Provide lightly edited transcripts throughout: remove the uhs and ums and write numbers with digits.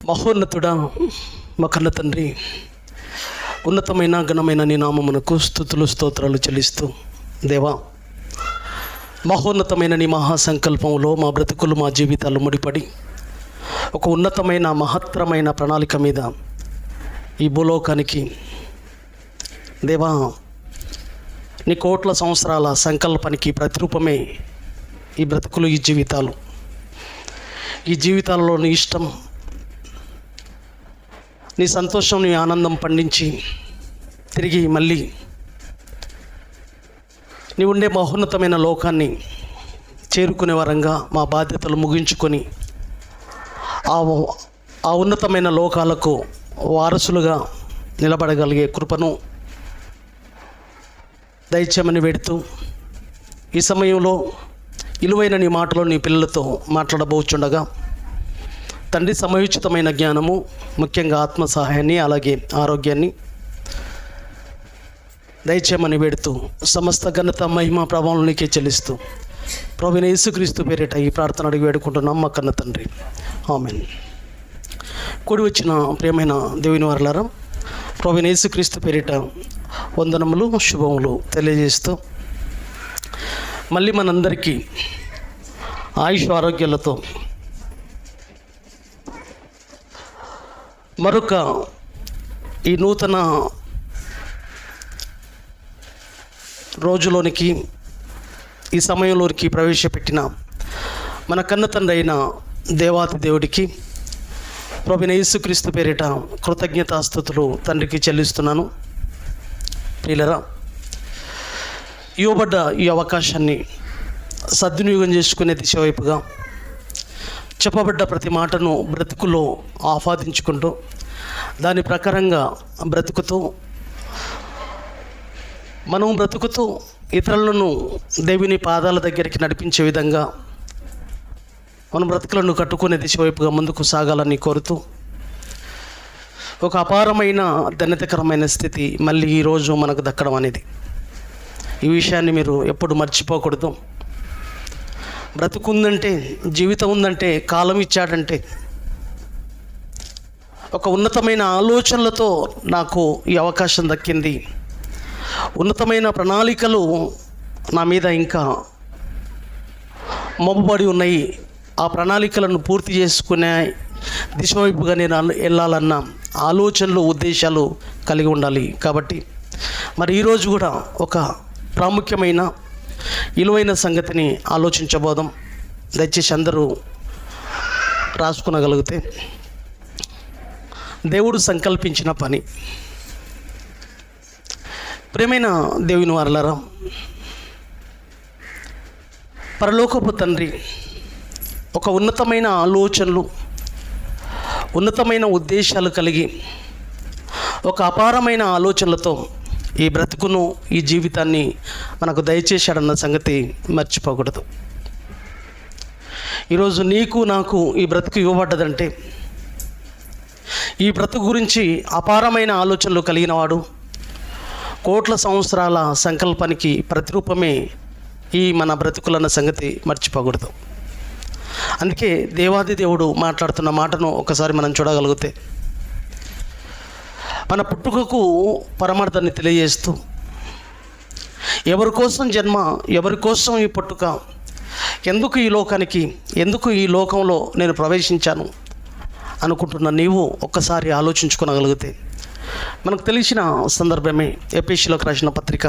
మహోన్నతుడా, మా కన్న తండ్రి, ఉన్నతమైన ఘనమైన నీ నామమునకు స్తుతులు స్తోత్రాలు చెల్లిస్తూ, దేవా, మహోన్నతమైన నీ మహాసంకల్పంలో మా బ్రతుకులు మా జీవితాలు ముడిపడి ఒక ఉన్నతమైన మహత్తరమైన ప్రణాళిక మీద ఈ భూలోకానికి దేవా నీ కోట్ల సంవత్సరాల సంకల్పానికి ప్రతిరూపమే ఈ బ్రతుకులు, ఈ జీవితాలలో నీ ఇష్టం, నీ సంతోషం, నీ ఆనందం పండించి తిరిగి మళ్ళీ నీ ఉండే మహోన్నతమైన లోకాన్ని చేరుకునే వరంగా మా బాధ్యతలు ముగించుకొని ఆ ఉన్నతమైన లోకాలకు వారసులుగా నిలబడగలిగే కృపను దయచేయమని వేడుతూ, ఈ సమయంలో విలువైన నీ మాటలు నీ పిల్లలతో మాట్లాడబోచుండగా తండ్రి సమయోచితమైన జ్ఞానము, ముఖ్యంగా ఆత్మ సహాయాన్ని, అలాగే ఆరోగ్యాన్ని దయచేయమని వేడుతూ సమస్త ఘనత మహిమ ప్రభావం నీకే చెల్లిస్తూ ప్రభువైన యేసుక్రీస్తు పేరిట ఈ ప్రార్థన అడిగి వేడుకుంటున్నాం మా కన్న తండ్రి, ఆమేన్. కూడి వచ్చిన ప్రియమైన దేవుని వారలారా, ప్రభువైన యేసుక్రీస్తు పేరిట వందనములు, శుభములు తెలియజేస్తూ మళ్ళీ మనందరికీ ఆయుష్ ఆరోగ్యాలతో మరొక ఈ నూతన రోజులోనికి, ఈ సమయంలోనికి ప్రవేశపెట్టిన మన కన్న తండ్రి అయిన దేవాతి దేవుడికి ప్రభువైన యేసుక్రీస్తు పేరిట కృతజ్ఞతాస్తుతులు తండ్రికి చెల్లిస్తున్నాను. ప్రియులరా, ఇవ్వబడ్డ ఈ అవకాశాన్ని సద్వినియోగం చేసుకునే దిశ వైపుగా చెప్పబడ్డ ప్రతి మాటను బ్రతుకులో ఆపాదించుకుంటూ దాని ప్రకారంగా మనం బ్రతుకుతూ ఇతరులను దేవుని పాదాల దగ్గరికి నడిపించే విధంగా మన బ్రతుకులను కట్టుకునే దిశ వైపుగా ముందుకు సాగాలని కోరుతూ, ఒక అపారమైన ధన్యతకరమైన స్థితి మళ్ళీ ఈరోజు మనకు దక్కడం అనేది, ఈ విషయాన్ని మీరు ఎప్పుడు మర్చిపోకూడదు. బ్రతుకుందంటే, జీవితం ఉందంటే, కాలం ఇచ్చాడంటే ఒక ఉన్నతమైన ఆలోచనలతో నాకు ఈ అవకాశం దక్కింది. ఉన్నతమైన ప్రణాళికలు నా మీద ఇంకా మోపబడి ఉన్నాయి. ఆ ప్రణాళికలను పూర్తి చేసుకునే దిశ వైపుగా నేను వెళ్ళాలన్న ఆలోచనలు, ఉద్దేశాలు కలిగి ఉండాలి. కాబట్టి మరి ఈరోజు కూడా ఒక ప్రాముఖ్యమైన విలువైన సంగతిని ఆలోచించబోదాం. దయచేసి అందరూ రాసుకునగలిగితే, దేవుడు సంకల్పించిన పని. ప్రియమైన దేవుని వారలారా, పరలోకపు తండ్రి ఒక ఉన్నతమైన ఆలోచనలు, ఉన్నతమైన ఉద్దేశాలు కలిగి ఒక అపారమైన ఆలోచనలతో ఈ బ్రతుకును, ఈ జీవితాన్ని మనకు దయచేశాడన్న సంగతి మర్చిపోకూడదు. ఈరోజు నీకు నాకు ఈ బ్రతుకు ఇవ్వబడ్డదంటే, ఈ బ్రతుకు గురించి అపారమైన ఆలోచనలు కలిగిన వాడు, కోట్ల సంవత్సరాల సంకల్పానికి ప్రతిరూపమే ఈ మన బ్రతుకులన్న సంగతి మర్చిపోకూడదు. అందుకే దేవాది దేవుడు మాట్లాడుతున్న మాటను ఒకసారి మనం చూడగలిగితే, మన పుట్టుకకు పరమార్థాన్ని తెలియజేస్తూ, ఎవరి కోసం జన్మ, ఎవరి కోసం ఈ పుట్టుక, ఎందుకు ఈ లోకానికి, ఎందుకు ఈ లోకంలో నేను ప్రవేశించాను అనుకుంటున్న నీవు ఒక్కసారి ఆలోచించుకోగలిగితే మనకు తెలిసిన సందర్భమే ఎఫెసీయులకు రాసిన పత్రిక.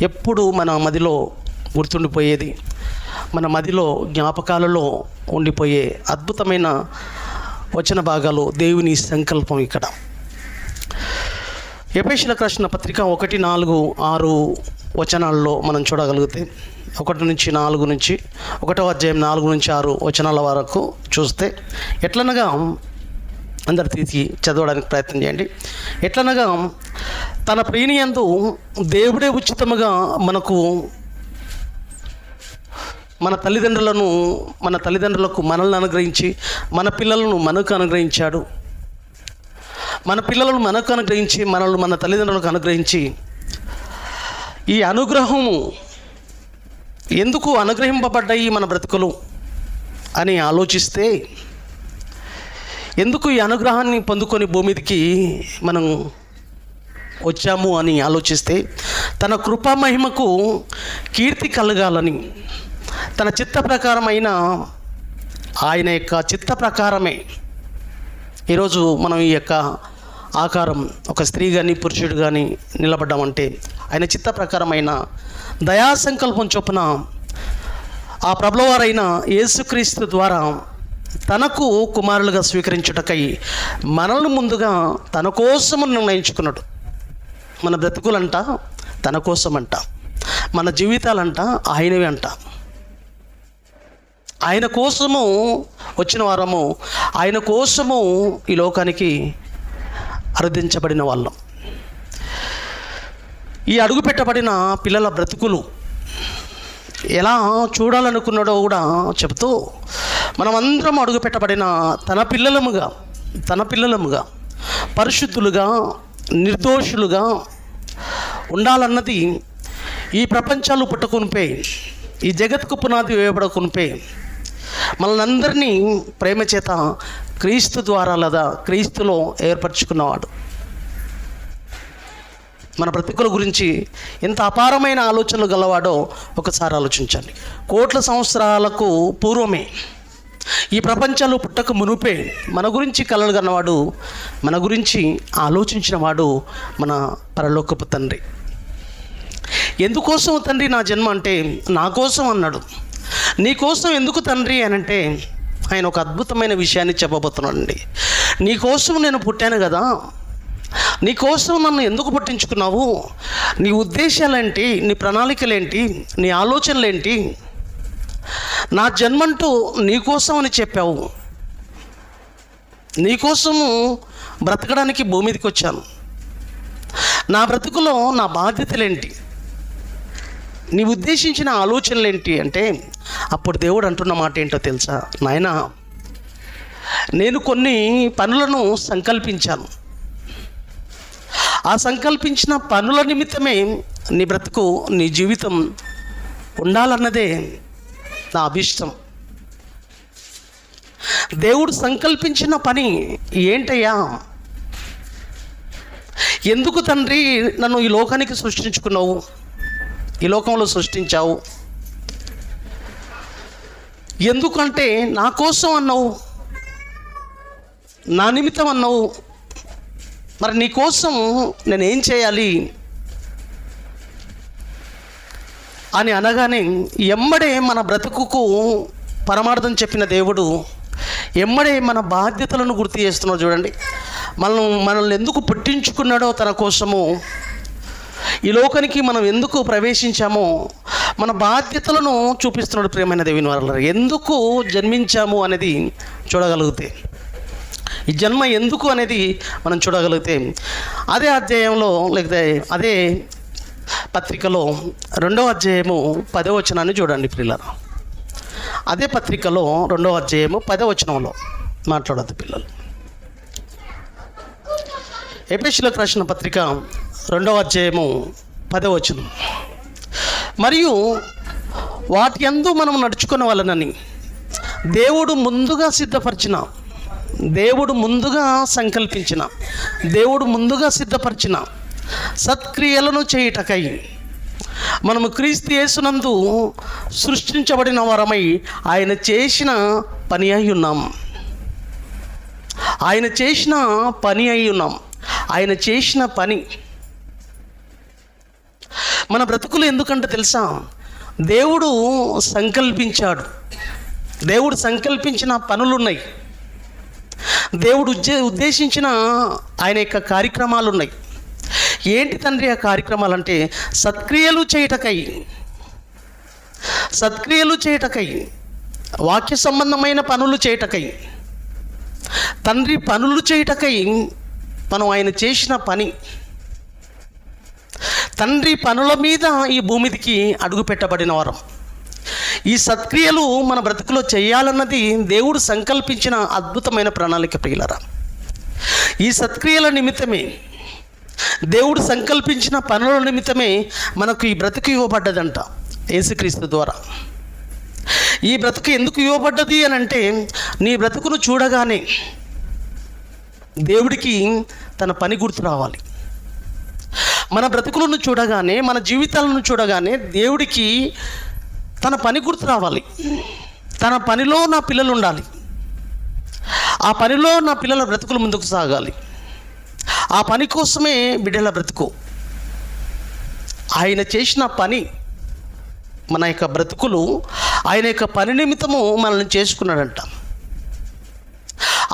ఎప్పుడు మన మదిలో గుర్తుండిపోయేది, మన మదిలో జ్ఞాపకాలలో ఉండిపోయే అద్భుతమైన వచన భాగాలు, దేవుని సంకల్పం. ఇక్కడ ఎఫెసీయులకు రాసిన పత్రిక 1, 4, 6 వచనాల్లో మనం చూడగలిగితే, 1 నుంచి 4 నుంచి 1వ అధ్యాయం 4 నుంచి 6 వచనాల వరకు చూస్తే, ఎట్లనగా అందరు తీసి చదవడానికి ప్రయత్నం చేయండి. ఎట్లనగా తన ప్రియనియందు దేవుడే ఉచితముగా మనకు మన తల్లిదండ్రులకు మనల్ని అనుగ్రహించి, మన పిల్లలను మనకు అనుగ్రహించాడు. మన పిల్లలను మనకు అనుగ్రహించి, మనల్ని మన తల్లిదండ్రులకు అనుగ్రహించి, ఈ అనుగ్రహము ఎందుకు అనుగ్రహింపబడ్డాయి మన బ్రతుకులు అని ఆలోచిస్తే, ఎందుకు ఈ అనుగ్రహాన్ని పొందుకొని భూమి మీదకి మనం వచ్చాము అని ఆలోచిస్తే, తన కృపా మహిమకు కీర్తి కలగాలని, తన చిత్త ప్రకారమైన ఆయన యొక్క చిత్త ప్రకారమే ఈరోజు మనం ఈ యొక్క ఆకారం, ఒక స్త్రీ కానీ పురుషుడు కానీ నిలబడ్డామంటే ఆయన చిత్త ప్రకారమైన దయా సంకల్పం చొప్పున ఆ ప్రభువారైన యేసుక్రీస్తు ద్వారా తనకు కుమారులుగా స్వీకరించుటకై మనల్ని ముందుగా తన కోసము నిర్ణయించుకున్నాడు. మన బ్రతుకులంట తన కోసమంట, మన జీవితాలంట ఆయనవి అంట. ఆయన కోసము వచ్చిన వారము, ఆయన కోసము ఈ లోకానికి అర్థించబడిన వాళ్ళం. ఈ అడుగు పెట్టబడిన పిల్లల బ్రతుకులు ఎలా చూడాలనుకున్నాడో కూడా చెబుతూ, మనమందరం అడుగు పెట్టబడిన తన పిల్లలముగా పరిశుద్ధులుగా నిర్దోషులుగా ఉండాలన్నది ఈ ప్రపంచాలు పుట్టకునిపే, ఈ జగత్తుకు పునాది వేయబడకునిపే మనల్ని అందరినీ ప్రేమ చేత క్రీస్తు ద్వారా లేదా క్రీస్తులో ఏర్పరచుకున్నవాడు. మన బ్రతుకుల గురించి ఎంత అపారమైన ఆలోచనలు గలవాడో ఒకసారి ఆలోచించండి. కోట్ల సంవత్సరాలకు పూర్వమే, ఈ ప్రపంచాలు పుట్టక మునుపే మన గురించి కలలు కన్నవాడు, మన గురించి ఆలోచించిన వాడు మన పరలోకపు తండ్రి. ఎందుకోసం తండ్రి నా జన్మ అంటే నా కోసం అన్నాడు. నీ కోసం ఎందుకు తండ్రి అని అంటే ఆయన ఒక అద్భుతమైన విషయాన్ని చెప్పబోతున్నాడండి. నీ కోసం నేను పుట్టాను కదా, నీ కోసం నన్ను ఎందుకు పుట్టించుకున్నావు, నీ ఉద్దేశాలేంటి, నీ ప్రణాళికలేంటి, నీ ఆలోచనలేంటి, నా జన్మంటూ నీకోసం అని చెప్పావు. నీకోసము బ్రతకడానికి భూమి మీదకి వచ్చాను. నా బ్రతుకులో నా బాధ్యతలేంటి, నీ ఉద్దేశించిన ఆలోచనలేంటి అంటే అప్పుడు దేవుడు అంటున్న మాట ఏంటో తెలుసా? నాయనా, నేను కొన్ని పనులను సంకల్పించాను. ఆ సంకల్పించిన పనుల నిమిత్తమే నీ బ్రతుకు, నీ జీవితం ఉండాలన్నదే నా అభిష్టం. దేవుడు సంకల్పించిన పని ఏంటయ్యా? ఎందుకు తండ్రి నన్ను ఈ లోకానికి సృష్టించుకున్నావు, ఈ లోకంలో సృష్టించావు? ఎందుకంటే నా కోసం అన్నావు, నా నిమిత్తం అన్నావు. మరి నీ కోసం నేనేం చేయాలి అని అనగానే ఎమ్మడే మన బ్రతుకుకు పరమార్థం చెప్పిన దేవుడు ఎమ్మడే మన బాధ్యతలను గుర్తు చేస్తున్నాడు. చూడండి, మనల్ని ఎందుకు పుట్టించుకున్నాడో తన కోసము, ఈ లోకానికి మనం ఎందుకు ప్రవేశించామో మన బాధ్యతలను చూపిస్తున్నాడు. ప్రియమైన దేవుని వారలారా, ఎందుకు జన్మించాము అనేది చూడగలిగితే, ఈ జన్మ ఎందుకు అనేది మనం చూడగలిగితే, అదే అధ్యాయంలో లేకపోతే అదే పత్రికలో 2వ అధ్యాయము 10వ వచనాన్ని చూడండి పిల్లలు. అదే పత్రికలో 2వ అధ్యాయము 10వ వచనంలో మాట్లాడద్దు పిల్లలు. ఎఫెసీయులకు రాసిన పత్రిక 2వ అధ్యాయము 10వ వచనం. మరియు వాటి యందు మనం నడుచుకున్న వలనని దేవుడు ముందుగా సిద్ధపరిచిన, దేవుడు ముందుగా సంకల్పించిన, దేవుడు ముందుగా సిద్ధపరిచిన సత్క్రియలను చేయుటకై మనము క్రీస్తు యేసునందు సృష్టించబడిన వారమై ఆయన చేసిన పని అయి ఉన్నాం. ఆయన చేసిన పని అయి ఉన్నాం. ఆయన చేసిన పని మన బ్రతుకులు ఎందుకంటే తెలుసా? దేవుడు సంకల్పించాడు. దేవుడు సంకల్పించిన పనులున్నాయి. దేవుడు ఉద్దేశించిన ఆయన యొక్క కార్యక్రమాలు ఉన్నాయి. ఏంటి తండ్రి ఆ కార్యక్రమాలు అంటే సత్క్రియలు చేయుటకై, వాక్య సంబంధమైన పనులు చేయుటకై, తండ్రి పనులు చేయుటకై మనం ఆయన చేసిన పని. తండ్రి పనుల మీద ఈ భూమికి అడుగు పెట్టబడిన వారం. ఈ సత్క్రియలు మన బ్రతుకులో చేయాలన్నది దేవుడు సంకల్పించిన అద్భుతమైన ప్రణాళిక ప్రియులారా. ఈ సత్క్రియల నిమిత్తమే, దేవుడు సంకల్పించిన పనుల నిమిత్తమే మనకు ఈ బ్రతుకు ఇవ్వబడ్డదంట యేసుక్రీస్తు ద్వారా. ఈ బ్రతుకు ఎందుకు ఇవ్వబడ్డది అని అంటే, నీ బ్రతుకును చూడగానే దేవుడికి తన పని గుర్తు రావాలి. మన బ్రతుకులను చూడగానే, మన జీవితాలను చూడగానే దేవుడికి తన పని గుర్తు రావాలి. తన పనిలో నా పిల్లలు ఉండాలి, ఆ పనిలో నా పిల్లల బ్రతుకులు ముందుకు సాగాలి. ఆ పని కోసమే బిడ్డల బ్రతుకు. ఆయన చేసిన పని, మన యొక్క బ్రతుకులు ఆయన యొక్క పని నిమిత్తము మనల్ని చేసుకున్నాడంట.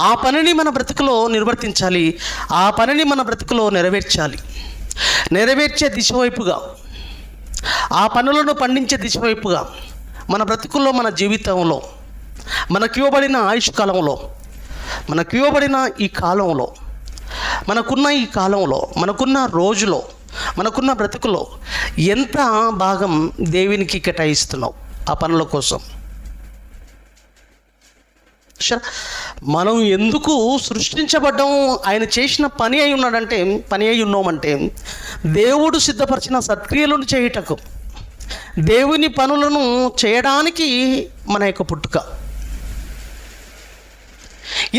ఆ పనిని మన బ్రతుకులో నిర్వర్తించాలి, ఆ పనిని మన బ్రతుకులో నెరవేర్చాలి. నెరవేర్చే దిశ వైపుగా, ఆ పనులను పండించే దిశ వైపుగా మన బ్రతుకుల్లో, మన జీవితంలో, మనకు ఇవ్వబడిన ఆయుష్ కాలంలో, మనకు ఇవ్వబడిన ఈ కాలంలో, మనకున్న ఈ కాలంలో, మనకున్న రోజులో, మనకున్న బ్రతుకులో ఎంత భాగం దేవునికి కేటాయిస్తున్నావు ఆ పనుల కోసం? మనం ఎందుకు సృష్టించబడ్డాము? ఆయన చేసిన పని అయి ఉన్నాడంటే, పని అయి ఉన్నామంటే దేవుడు సిద్ధపరిచిన సత్క్రియలను చేయుటకు, దేవుని పనులను చేయడానికి మన యొక్క పుట్టుక.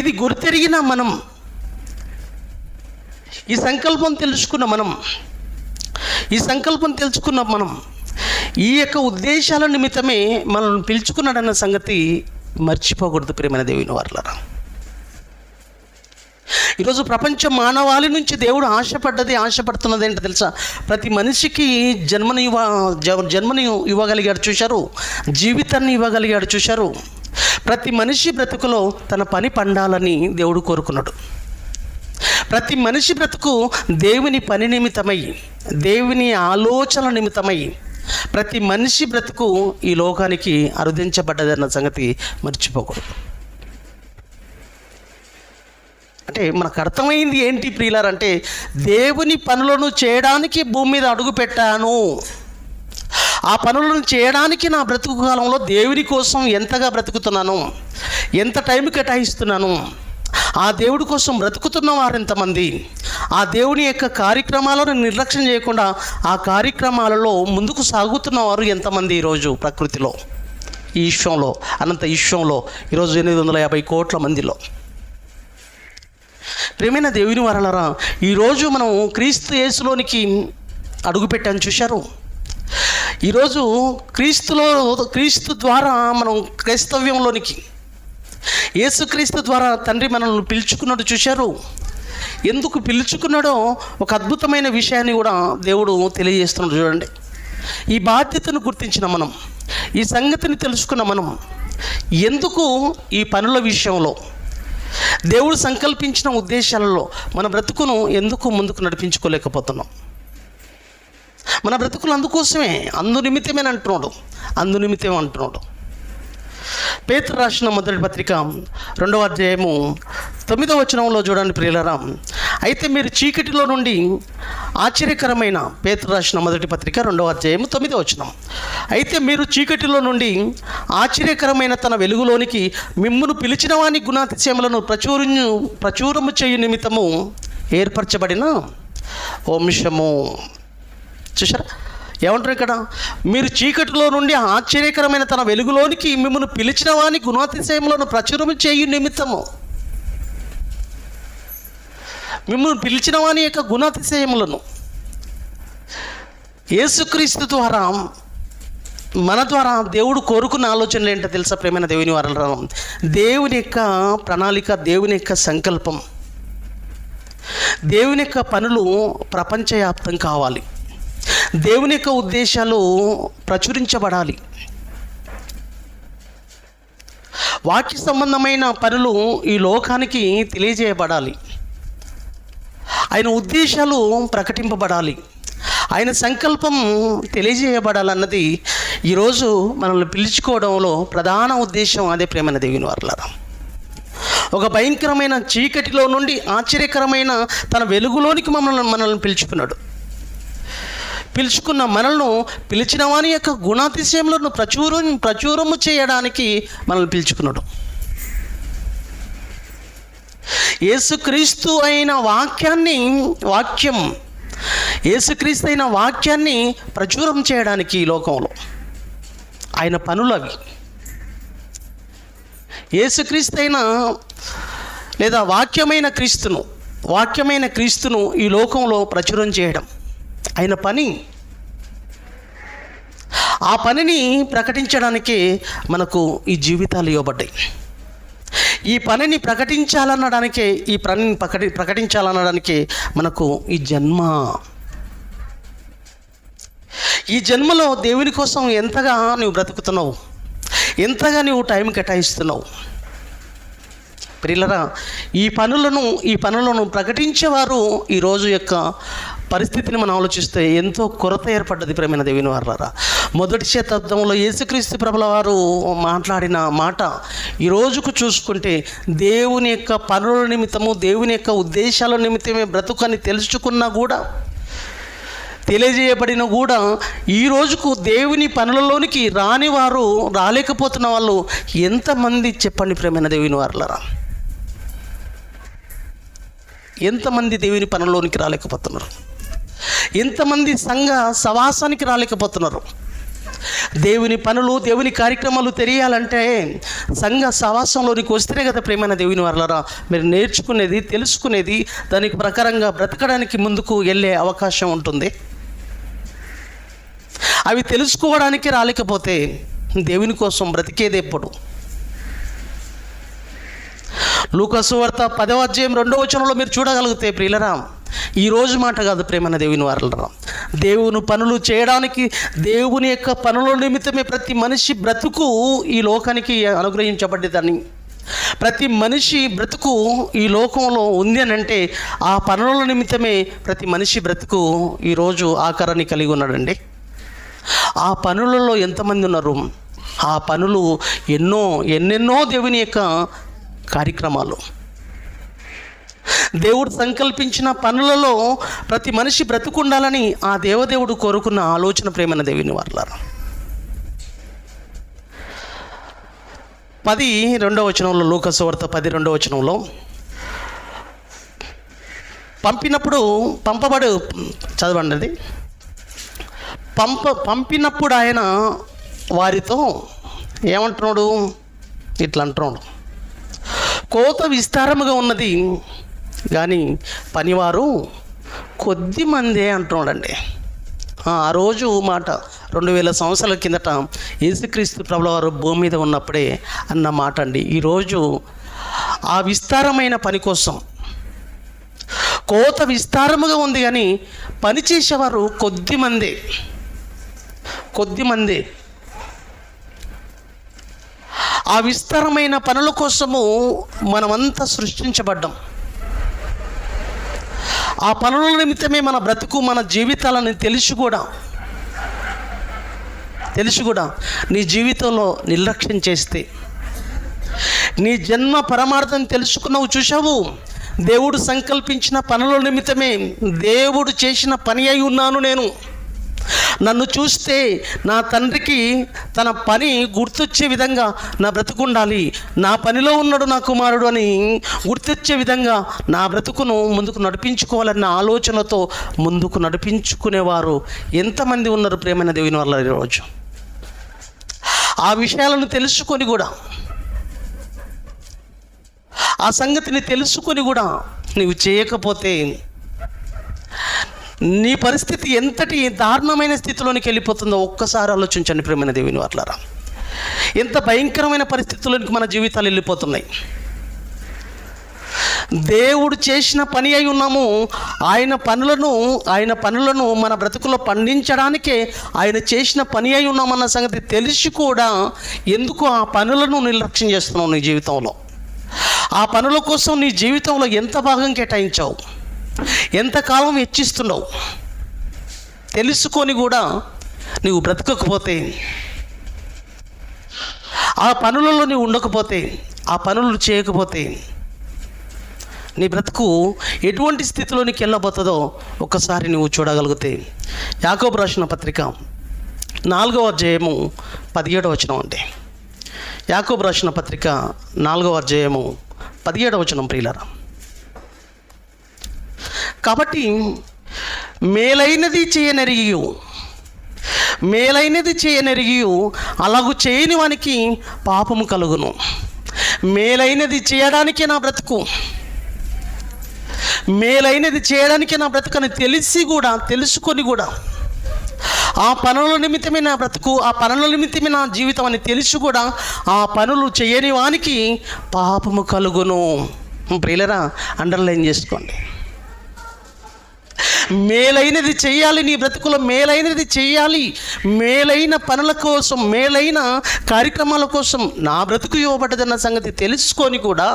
ఇది గుర్తెరిగిన మనం, ఈ సంకల్పం తెలుసుకున్న మనం, ఈ యొక్క ఉద్దేశాల నిమిత్తమే మనల్ని పిలుచుకున్నాడన్న సంగతి మర్చిపోకూడదు ప్రియమైన దేవుని వారలారా. ఈరోజు ప్రపంచ మానవాళి నుంచి దేవుడు ఆశపడుతున్నది ఏంటో తెలుసా? ప్రతి మనిషికి జన్మని ఇవ్వగలిగాడు చూశారు, జీవితాన్ని ఇవ్వగలిగాడు చూశారు. ప్రతి మనిషి బ్రతుకులో తన పని పండాలని దేవుడు కోరుకున్నాడు. ప్రతి మనిషి బ్రతుకు దేవుని పని నిమిత్తమై, దేవుని ఆలోచన నిమిత్తమై ప్రతి మనిషి బ్రతుకు ఈ లోకానికి అరుదించబడ్డదన్న సంగతి మర్చిపోకూడదు. అంటే మనకు అర్థమైంది ఏంటి ప్రియులారంటే, దేవుని పనులను చేయడానికి భూమి మీద అడుగు పెట్టాను. ఆ పనులను చేయడానికి నా బ్రతుకు కాలంలో దేవుని కోసం ఎంతగా బ్రతుకుతున్నాను, ఎంత టైం కేటాయిస్తున్నాను, ఆ దేవుడి కోసం బ్రతుకుతున్న వారు ఎంతమంది, ఆ దేవుని యొక్క కార్యక్రమాలను నిర్లక్ష్యం చేయకుండా ఆ కార్యక్రమాలలో ముందుకు సాగుతున్న వారు ఎంతమంది ఈరోజు ప్రకృతిలో, ఈ విశ్వంలో, అనంత విశ్వంలో ఈరోజు 850 కోట్ల మందిలో. ప్రియమైన దేవుని వారలారా, ఈరోజు మనం క్రీస్తు యేసులోనికి అడుగుపెట్టాను చూశారు. ఈరోజు క్రీస్తు ద్వారా మనం క్రైస్తవ్యంలోనికి, యేసుక్రీస్తు ద్వారా తండ్రి మనల్ని పిలుచుకున్నాడు చూశారు. ఎందుకు పిలుచుకున్నాడో ఒక అద్భుతమైన విషయాన్ని కూడా దేవుడు తెలియజేస్తున్నాడు చూడండి. ఈ బాధ్యతను గుర్తించిన మనం, ఈ సంగతిని తెలుసుకున్న మనం, ఎందుకు ఈ పనుల విషయంలో దేవుడు సంకల్పించిన ఉద్దేశాలలో మన బ్రతుకును ఎందుకు ముందుకు నడిపించుకోలేకపోతున్నాం? మన బ్రతుకులు అందుకోసమే, అందునిమిత్తమే అంటున్నాడు. పేతురు రాసిన మొదటి పత్రిక 2వ అధ్యాయము 9వ వచనంలో చూడండి ప్రియులారా. అయితే మీరు చీకటిలో నుండి ఆశ్చర్యకరమైన, పేతురు రాసిన మొదటి పత్రిక 2వ అధ్యాయము 9వ వచనం. అయితే మీరు చీకటిలో నుండి ఆశ్చర్యకరమైన తన వెలుగులోనికి మిమ్మును పిలిచిన వాని గుణాతిశయములను ప్రచురము చేయు నిమిత్తము ఏర్పరచబడిన వంశము. చూసారా ఏమంటారు ఇక్కడ? మీరు చీకటిలో నుండి ఆశ్చర్యకరమైన తన వెలుగులోనికి మిమ్మల్ని పిలిచిన వాని గుణాతిశయములను ప్రచురము చేయు నిమిత్తము, మిమ్మల్ని పిలిచిన వాని యొక్క గుణాతిశయములను యేసుక్రీస్తు ద్వారా, మన ద్వారా దేవుడు కోరుకున్న ఆలోచనలు ఏంటో తెలుసా ప్రేమైన దేవుని వారలారా? దేవుని యొక్క ప్రణాళిక, దేవుని యొక్క సంకల్పం, దేవుని యొక్క పనులు ప్రపంచవ్యాప్తం కావాలి. దేవుని యొక్క ఉద్దేశాలు ప్రచురించబడాలి. వాక్య సంబంధమైన పనులు ఈ లోకానికి తెలియజేయబడాలి. ఆయన ఉద్దేశాలు ప్రకటింపబడాలి. ఆయన సంకల్పం తెలియజేయబడాలన్నది ఈరోజు మనల్ని పిలుచుకోవడంలో ప్రధాన ఉద్దేశం. అదే ప్రేమైన దేవుని వారలారా. ఒక భయంకరమైన చీకటిలో నుండి ఆశ్చర్యకరమైన తన వెలుగులోనికి మనల్ని పిలుచుకున్న మనల్ని పిలిచిన వాని యొక్క గుణాతిశయములను ప్రచురము చేయడానికి మనల్ని పిలుచుకున్నాడు. యేసుక్రీస్తు అయిన యేసుక్రీస్తు అయిన వాక్యాన్ని ప్రచురం చేయడానికి ఈ లోకంలో ఆయన పనులు అవి. యేసుక్రీస్తు అయిన లేదా వాక్యమైన క్రీస్తును వాక్యమైన క్రీస్తును ఈ లోకంలో ప్రచురం చేయడం ఆయన పని. ఆ పనిని ప్రకటించడానికి మనకు ఈ జీవితాలు ఇవ్వబడ్డాయి. ఈ పనిని ప్రకటించాలనడానికే, ఈ పనిని ప్రకటించాలనడానికే మనకు ఈ జన్మ. ఈ జన్మలో దేవుని కోసం ఎంతగా నువ్వు బ్రతుకుతున్నావు, ఎంతగా నువ్వు టైం కేటాయిస్తున్నావు. ప్రియులరా, ఈ పనులను ప్రకటించేవారు ఈరోజు యొక్క పరిస్థితిని మనం ఆలోచిస్తే ఎంతో కొరత ఏర్పడ్డది. ప్రేమైన దేవుని వారలారా, మొదటి శతాబ్దంలో యేసుక్రీస్తు ప్రభుల వారు మాట్లాడిన మాట ఈ రోజుకు చూసుకుంటే దేవుని యొక్క పనుల నిమిత్తము, దేవుని యొక్క ఉద్దేశాల నిమిత్తమే బ్రతుకని తెలుసుకున్నా కూడా, తెలియజేయబడిన కూడా, ఈ రోజుకు దేవుని పనులలోనికి రాని వారు, రాలేకపోతున్న వాళ్ళు ఎంతమంది చెప్పండి ప్రేమైన దేవుని వారలారా? ఎంతమంది దేవుని పనుల్లోనికి రాలేకపోతున్నారు? ఎంతమంది సంఘ సవాసానికి రాలేకపోతున్నారు? దేవుని పనులు, దేవుని కార్యక్రమాలు తెలియాలంటే సంఘ సవాసంలోనికి వస్తేనే కదా ప్రేమైన దేవుని వారలారా మీరు నేర్చుకునేది, తెలుసుకునేది, దానికి ప్రకారంగా బ్రతకడానికి ముందుకు వెళ్ళే అవకాశం ఉంటుంది. అవి తెలుసుకోవడానికి రాలేకపోతే దేవుని కోసం బ్రతికేది ఎప్పుడు? లూకా సువార్త 10వ అధ్యాయం 2వ వచనంలో మీరు చూడగలిగితే ప్రియులరా, ఈరోజు మాట కాదు ప్రేమైన దేవుని వారలారా, దేవుని పనులు చేయడానికి, దేవుని యొక్క పనుల నిమిత్తమే ప్రతి మనిషి బ్రతుకు ఈ లోకానికి అనుగ్రహించబడ్డదని, ప్రతి మనిషి బ్రతుకు ఈ లోకంలో ఉంది అని అంటే ఆ పనుల నిమిత్తమే ప్రతి మనిషి బ్రతుకు ఈరోజు ఆకారాన్ని కలిగి ఉన్నాడండి. ఆ పనులలో ఎంతమంది ఉన్నారు? ఆ పనులు ఎన్నెన్నో దేవుని యొక్క కార్యక్రమాలు, దేవుడు సంకల్పించిన పనులలో ప్రతి మనిషి బ్రతుకుండాలని ఆ దేవదేవుడు కోరుకున్న ఆలోచన ప్రేమైన దేవుని వారలారా. 12వ వచనంలో, లూకా సువార్త 10:2వ వచనంలో, చదవండి అది. పంపినప్పుడు ఆయన వారితో ఏమంటున్నాడు? ఇట్లా అంటున్నాడు, కోత విస్తారముగా ఉన్నది కానీ పనివారు కొద్ది మందే అంటున్నాడండి. ఆ రోజు మాట 2000 సంవత్సరాల కిందట యేసుక్రీస్తు ప్రభుల వారు భూమి మీద ఉన్నప్పుడే అన్న మాట అండి. ఈరోజు ఆ విస్తారమైన పని కోసం కోత విస్తారముగా ఉంది కానీ పని చేసేవారు కొద్ది మందే. ఆ విస్తారమైన పనుల కోసము మనమంతా సృష్టించబడ్డాం. ఆ పనుల నిమిత్తమే మన బ్రతుకు, మన జీవితాలను తెలిసి కూడా నీ జీవితంలో నిర్లక్ష్యం చేస్తే, నీ జన్మ పరమార్థం తెలుసుకున్నావు, చూసావు. దేవుడు సంకల్పించిన పనుల నిమిత్తమే, దేవుడు చేసిన పని అయి ఉన్నాను నేను. నన్ను చూస్తే నా తండ్రికి తన పని గుర్తొచ్చే విధంగా నా బ్రతుకుండాలి, నా పనిలో ఉన్నాడు నా కుమారుడు అని గుర్తొచ్చే విధంగా నా బ్రతుకును ముందుకు నడిపించుకోవాలన్న ఆలోచనతో ముందుకు నడిపించుకునేవారు ఎంతమంది ఉన్నారు ప్రేమైన దేవుని వల్ల ఈరోజు? ఆ విషయాలను తెలుసుకొని కూడా, ఆ సంగతిని తెలుసుకొని కూడా నీవు చేయకపోతే నీ పరిస్థితి ఎంతటి దారుణమైన స్థితిలోనికి వెళ్ళిపోతుందో ఒక్కసారి ఆలోచించండి ప్రేమైన దేవుని వారలారా. ఎంత భయంకరమైన పరిస్థితుల్లోనికి మన జీవితాలు వెళ్ళిపోతున్నాయి. దేవుడు చేసిన పని అయి ఉన్నాము. ఆయన పనులను మన బ్రతుకులో పండించడానికే ఆయన చేసిన పని అయి ఉన్నామన్న సంగతి తెలిసి కూడా ఎందుకు ఆ పనులను నిర్లక్ష్యం చేస్తున్నావు? నీ జీవితంలో ఆ పనుల కోసం నీ జీవితంలో ఎంత భాగం కేటాయించావు, ఎంతకాలం వెచ్చిస్తున్నావు? తెలుసుకొని కూడా నీవు బ్రతకకపోతే, ఆ పనులలో నీవు ఉండకపోతే, ఆ పనులు చేయకపోతే నీ బ్రతుకు ఎటువంటి స్థితిలోనికి వెళ్ళబోతుందో ఒక్కసారి నువ్వు చూడగలిగితే, యాకోబు రాసిన పత్రిక 4వ అధ్యాయము 17వ వచనం అండి. యాకోబు రాసిన పత్రిక 4వ అధ్యాయము 17వ వచనం ప్రియులారా. కాబట్టి మేలైనది చేయనెరిగియు అలాగూ చేయని వానికి పాపము కలుగును. మేలైనది చేయడానికే నా బ్రతుకు, మేలైనది చేయడానికి నా బ్రతుకని తెలుసుకొని కూడా ఆ పనుల నిమిత్తమే నా బ్రతుకు, ఆ పనుల నిమిత్తమే నా జీవితం అని తెలిసి కూడా ఆ పనులు చేయని వానికి పాపము కలుగును. ప్రియులరా, అండర్లైన్ చేసుకోండి. మేలైనది చేయాలి, నీ బ్రతుకులో మేలైనది చేయాలి. మేలైన పనుల కోసం, మేలైన కార్యక్రమాల కోసం నా బ్రతుకు ఇవ్వబడ్డదన్న సంగతి తెలుసుకొని కూడా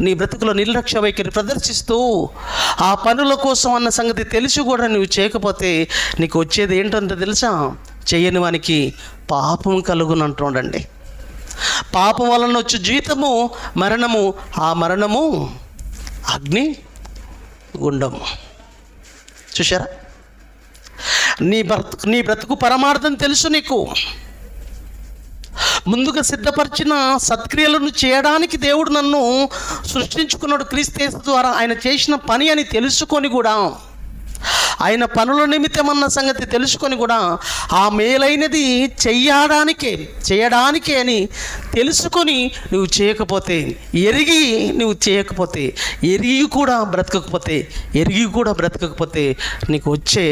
నీ బ్రతుకులో నిర్లక్ష్య వైఖరి ప్రదర్శిస్తూ ఆ పనుల కోసం అన్న సంగతి తెలిసి కూడా నువ్వు చేయకపోతే నీకు వచ్చేది ఏంటంటే తెలుసా? చేయని వానికి పాపం కలుగునంటుండండి. పాపం వలన వచ్చే జీవితము మరణము, ఆ మరణము అగ్ని గుండము. చూశారా? నీ బ్రతుకు పరమార్థం తెలుసు. నీకు ముందుగా సిద్ధపరిచిన సత్క్రియలను చేయడానికి దేవుడు నన్ను సృష్టించుకున్నాడు. క్రీస్తు యేసు ద్వారా ఆయన చేసిన పని అని తెలుసుకొని కూడా, ఆయన పనుల నిమిత్తమన్న సంగతి తెలుసుకొని కూడా ఆ మేలైనది చేయడానికే అని తెలుసుకొని నువ్వు చేయకపోతే, నువ్వు చేయకపోతే, ఎరిగి కూడా బ్రతకకపోతే నీకు వచ్చే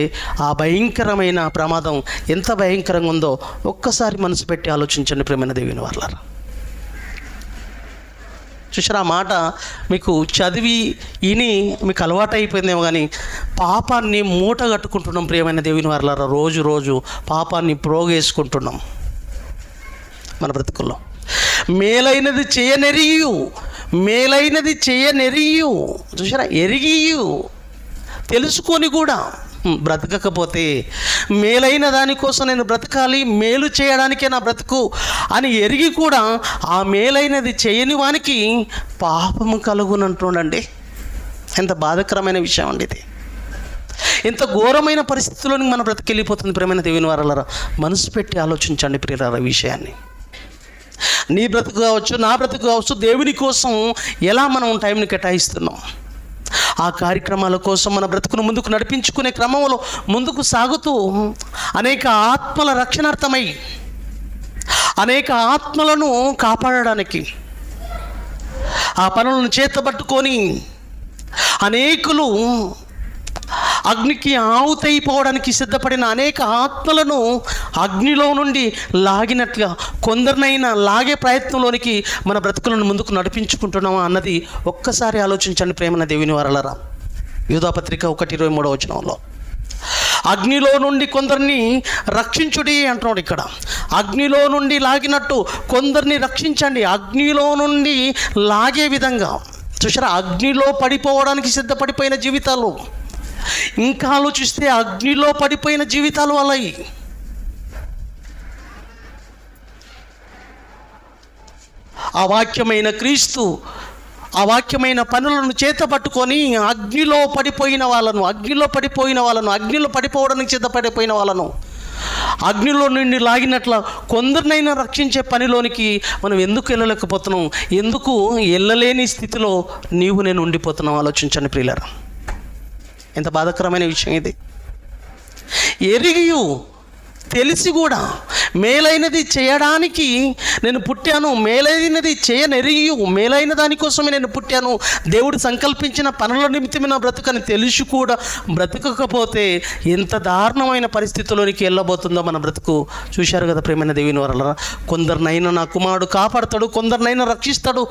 ఆ భయంకరమైన ప్రమాదం ఎంత భయంకరంగా ఉందో ఒక్కసారి మనసు పెట్టి ఆలోచించండి ప్రియమైన దేవుని వారలారా. చూసారా? ఆ మాట మీకు చదివి ఇని మీకు అలవాటు అయిపోయిందేమో, కానీ పాపాన్ని మూట కట్టుకుంటున్నాం ప్రియమైన దేవుని వారలారా. రోజు పాపాన్ని ప్రోగేసుకుంటున్నాం మన బ్రతుకుల్లో. మేలైనది చేయనెరియు చూసారా? ఎరిగియు తెలుసుకొని కూడా బ్రతకకపోతే, మేలైన దానికోసం నేను బ్రతకాలి, మేలు చేయడానికే నా బ్రతుకు అని ఎరిగి కూడా ఆ మేలైనది చేయని వానికి పాపము కలుగునంటుండండి. ఎంత బాధాకరమైన విషయం అండి ఇది. ఎంత ఘోరమైన పరిస్థితుల్లోని మన బ్రతికెళ్ళిపోతుంది ప్రియమైన దేవుని వారలారా. మనసు పెట్టి ఆలోచించండి ప్రియులారా విషయాన్ని. నీ బ్రతుకు కావచ్చు, నా బ్రతుకు కావచ్చు, దేవుని కోసం ఎలా మనం టైంని కేటాయిస్తున్నాం? ఆ కార్యక్రమాల కోసం మన బ్రతుకును ముందుకు నడిపించుకునే క్రమంలో ముందుకు సాగుతూ అనేక ఆత్మల రక్షణార్థమై, అనేక ఆత్మలను కాపాడడానికి ఆ పనులను చేతబట్టుకొని అనేకులు అగ్నికి ఆవుతైపోవడానికి సిద్ధపడిన అనేక ఆత్మలను అగ్నిలో నుండి లాగినట్లుగా కొందరినైనా లాగే ప్రయత్నంలోనికి మన బ్రతుకులను ముందుకు నడిపించుకుంటున్నామా అన్నది ఒక్కసారి ఆలోచించండి ప్రేమన దేవుని వారలారా. యూదాపత్రిక 1:23 అగ్నిలో నుండి కొందరిని రక్షించుడి అంటున్నాడు. ఇక్కడ అగ్నిలో నుండి లాగినట్టు కొందరిని రక్షించండి. అగ్నిలో నుండి లాగే విధంగా చూసారా? అగ్నిలో పడిపోవడానికి సిద్ధపడిపోయిన జీవితాలు, ఇంకా ఆలోచిస్తే అగ్నిలో పడిపోయిన జీవితాలు అలాయి. ఆ వాక్యమైన క్రీస్తు, ఆ వాక్యమైన పనులను చేతపట్టుకొని అగ్నిలో పడిపోయిన వాళ్ళను, అగ్నిలో పడిపోవడానికి సిద్ధపడిపోయిన వాళ్ళను అగ్నిలో నుండి లాగినట్ల కొందరినైనా రక్షించే పనిలోనికి మనం ఎందుకు వెళ్ళలేకపోతున్నాం? ఎందుకు వెళ్ళలేని స్థితిలో నీవు నేను ఉండిపోతున్నాం? ఆలోచించండి ప్రియులారా. ఎంత బాధాకరమైన విషయం ఇది. ఎరిగియు తెలిసి కూడా మేలైనది చేయడానికి నేను పుట్టాను, మేలైనది చేయనెరిగియు మేలైన దానికోసమే నేను పుట్టాను, దేవుడు సంకల్పించిన పనుల నిమిత్తమే నా బ్రతుకని తెలిసి కూడా బ్రతకకపోతే ఎంత దారుణమైన పరిస్థితుల్లోనికి వెళ్ళబోతుందో మన బ్రతుకు. చూశారు కదా ప్రియమైన దేవుని వారలారా. కొందరినైనా నా కుమారుడు కాపాడుతాడు, కొందరినైనా రక్షిస్తాడు.